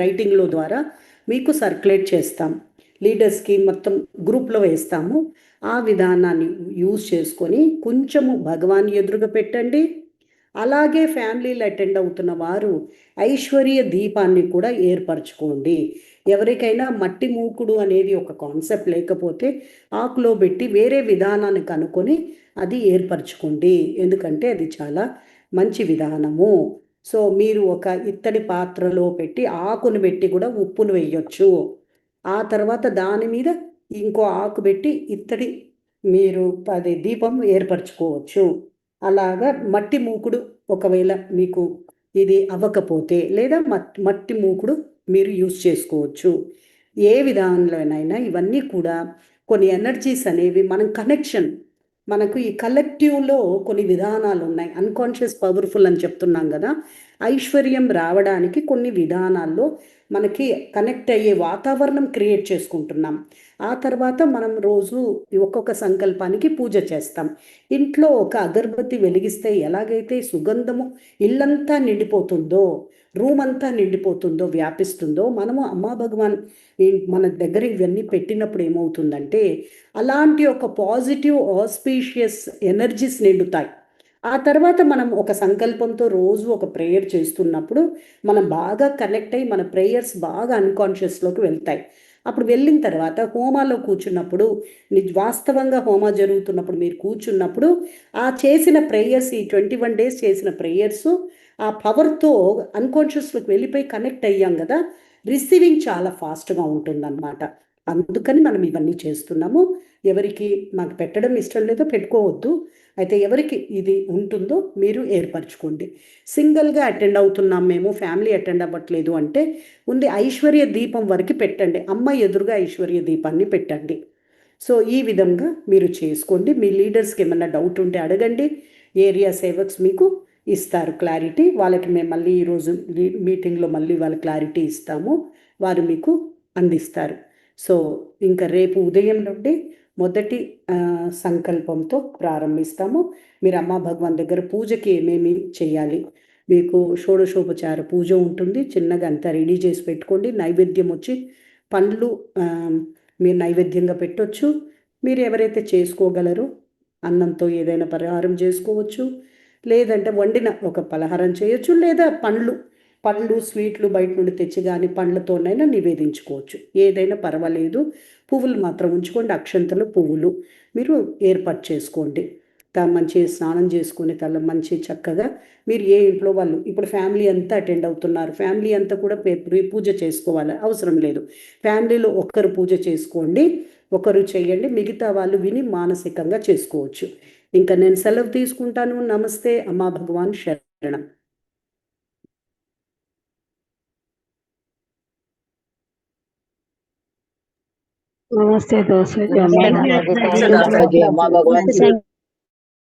రైటింగ్లో ద్వారా మీకు సర్క్యులేట్ చేస్తాం, లీడర్స్కి మొత్తం గ్రూప్లో వేస్తాము. ఆ విధానాన్ని యూజ్ చేసుకొని కొంచెము భగవాన్ ఎదురుగా పెట్టండి. అలాగే ఫ్యామిలీలు అటెండ్ అవుతున్న వారు ఐశ్వర్య దీపాన్ని కూడా ఏర్పరచుకోండి. ఎవరికైనా మట్టి మూకుడు అనేది ఒక కాన్సెప్ట్ లేకపోతే ఆకులో పెట్టి వేరే విధానాన్ని కనుక్కొని అది ఏర్పరచుకోండి, ఎందుకంటే అది చాలా మంచి విధానము. సో మీరు ఒక ఇత్తడి పాత్రలో పెట్టి ఆకును పెట్టి కూడా ఉప్పును వేయొచ్చు. ఆ తర్వాత దాని మీద ఇంకో ఆకు పెట్టి ఇత్తడి మీరు అది దీపం ఏర్పరచుకోవచ్చు. అలాగా మట్టి మూకుడు ఒకవేళ మీకు ఇది అవ్వకపోతే లేదా మట్టి మూకుడు మీరు యూజ్ చేసుకోవచ్చు. ఏ విధానంలోనైనా ఇవన్నీ కూడా కొన్ని ఎనర్జీస్ అనేవి మనం కనెక్షన్, మనకు ఈ కలెక్టివ్లో కొన్ని విధానాలు ఉన్నాయి. అన్కాన్షియస్ పవర్ఫుల్ అని చెప్తున్నాం కదా, ఐశ్వర్యం రావడానికి కొన్ని విధానాల్లో మనకి కనెక్ట్ అయ్యే వాతావరణం క్రియేట్ చేసుకుంటున్నాం. ఆ తర్వాత మనం రోజు ఒక్కొక్క సంకల్పానికి పూజ చేస్తాం. ఇంట్లో ఒక అగరబత్తి వెలిగిస్తే ఎలాగైతే సుగంధము ఇల్లంతా నిండిపోతుందో, రూమ్ అంతా నిండిపోతుందో, వ్యాపిస్తుందో, మనము అమ్మా భగవాన్ మన దగ్గర ఇవన్నీ పెట్టినప్పుడు ఏమవుతుందంటే అలాంటి ఒక పాజిటివ్ ఆస్పీషియస్ ఎనర్జీస్ నిండుతాయి. ఆ తర్వాత మనం ఒక సంకల్పంతో రోజు ఒక ప్రేయర్ చేస్తున్నప్పుడు మనం బాగా కనెక్ట్ అయ్యి మన ప్రేయర్స్ బాగా అన్కాన్షియస్లోకి వెళ్తాయి. అప్పుడు వెళ్ళిన తర్వాత హోమాలో కూర్చున్నప్పుడు వాస్తవంగా హోమా జరుగుతున్నప్పుడు మీరు కూర్చున్నప్పుడు ఆ చేసిన ప్రేయర్స్, ఈ 21 days చేసిన ప్రేయర్స్ ఆ పవర్తో అన్కాన్షియస్లోకి వెళ్ళిపోయి కనెక్ట్ అయ్యాం కదా, రిసీవింగ్ చాలా ఫాస్ట్గా ఉంటుందన్నమాట. అందుకని మనం ఇవన్నీ చేస్తున్నాము. ఎవరికి మాకు పెట్టడం ఇష్టం లేదో పెట్టుకోవద్దు, అయితే ఎవరికి ఇది ఉంటుందో మీరు ఏర్పరచుకోండి. సింగిల్గా అటెండ్ అవుతున్నాం మేము, ఫ్యామిలీ అటెండ్ అవ్వట్లేదు అంటే ఉంది ఐశ్వర్య దీపం వరకు పెట్టండి, అమ్మ ఎదురుగా ఐశ్వర్య దీపాన్ని పెట్టండి. సో ఈ విధంగా మీరు చేసుకోండి. మీ లీడర్స్కి ఏమన్నా డౌట్ ఉంటే అడగండి, ఏరియా సేవక్స్ మీకు ఇస్తారు క్లారిటీ. వాళ్ళకి మేము మళ్ళీ ఈరోజు మీటింగ్లో మళ్ళీ వాళ్ళ క్లారిటీ ఇస్తాము, వారు మీకు అందిస్తారు. సో ఇంకా రేపు ఉదయం నుండి మొదటి సంకల్పంతో ప్రారంభిస్తాము. మీరు అమ్మా భగవాన్ దగ్గర పూజకి ఏమేమి చేయాలి, మీకు షోడశోపచార పూజ ఉంటుంది, చిన్నగా అంతా రెడీ చేసి పెట్టుకోండి. నైవేద్యం వచ్చి పండ్లు మీరు నైవేద్యంగా పెట్టొచ్చు. మీరు ఎవరైతే చేసుకోగలరో అన్నంతో ఏదైనా పరిహారం చేసుకోవచ్చు, లేదంటే వండిన ఒక పలహారం చేయొచ్చు, లేదా పండ్లు స్వీట్లు బయట నుండి తెచ్చి కానీ పండ్లతోనైనా నివేదించుకోవచ్చు. ఏదైనా పర్వాలేదు. పువ్వులు మాత్రం ఉంచుకోండి, అక్షంతలు పువ్వులు మీరు ఏర్పాటు చేసుకోండి. మంచి స్నానం చేసుకుని మంచి చక్కగా మీరు ఏ ఇంట్లో వాళ్ళు ఇప్పుడు ఫ్యామిలీ అంతా అటెండ్ అవుతున్నారు, ఫ్యామిలీ అంతా కూడా పూజ చేసుకోవాలి అవసరం లేదు. ఫ్యామిలీలో ఒక్కరు పూజ చేసుకోండి, ఒకరు చేయండి, మిగతా వాళ్ళు విని మానసికంగా చేసుకోవచ్చు. ఇంకా నేను సెలవు తీసుకుంటాను. నమస్తే. అమ్మా భగవాన్ శరణం.
నమస్తే దాసాజీ
నమస్తే
అమ్మా
దాసాజీ.
అమ్మా భగవాన్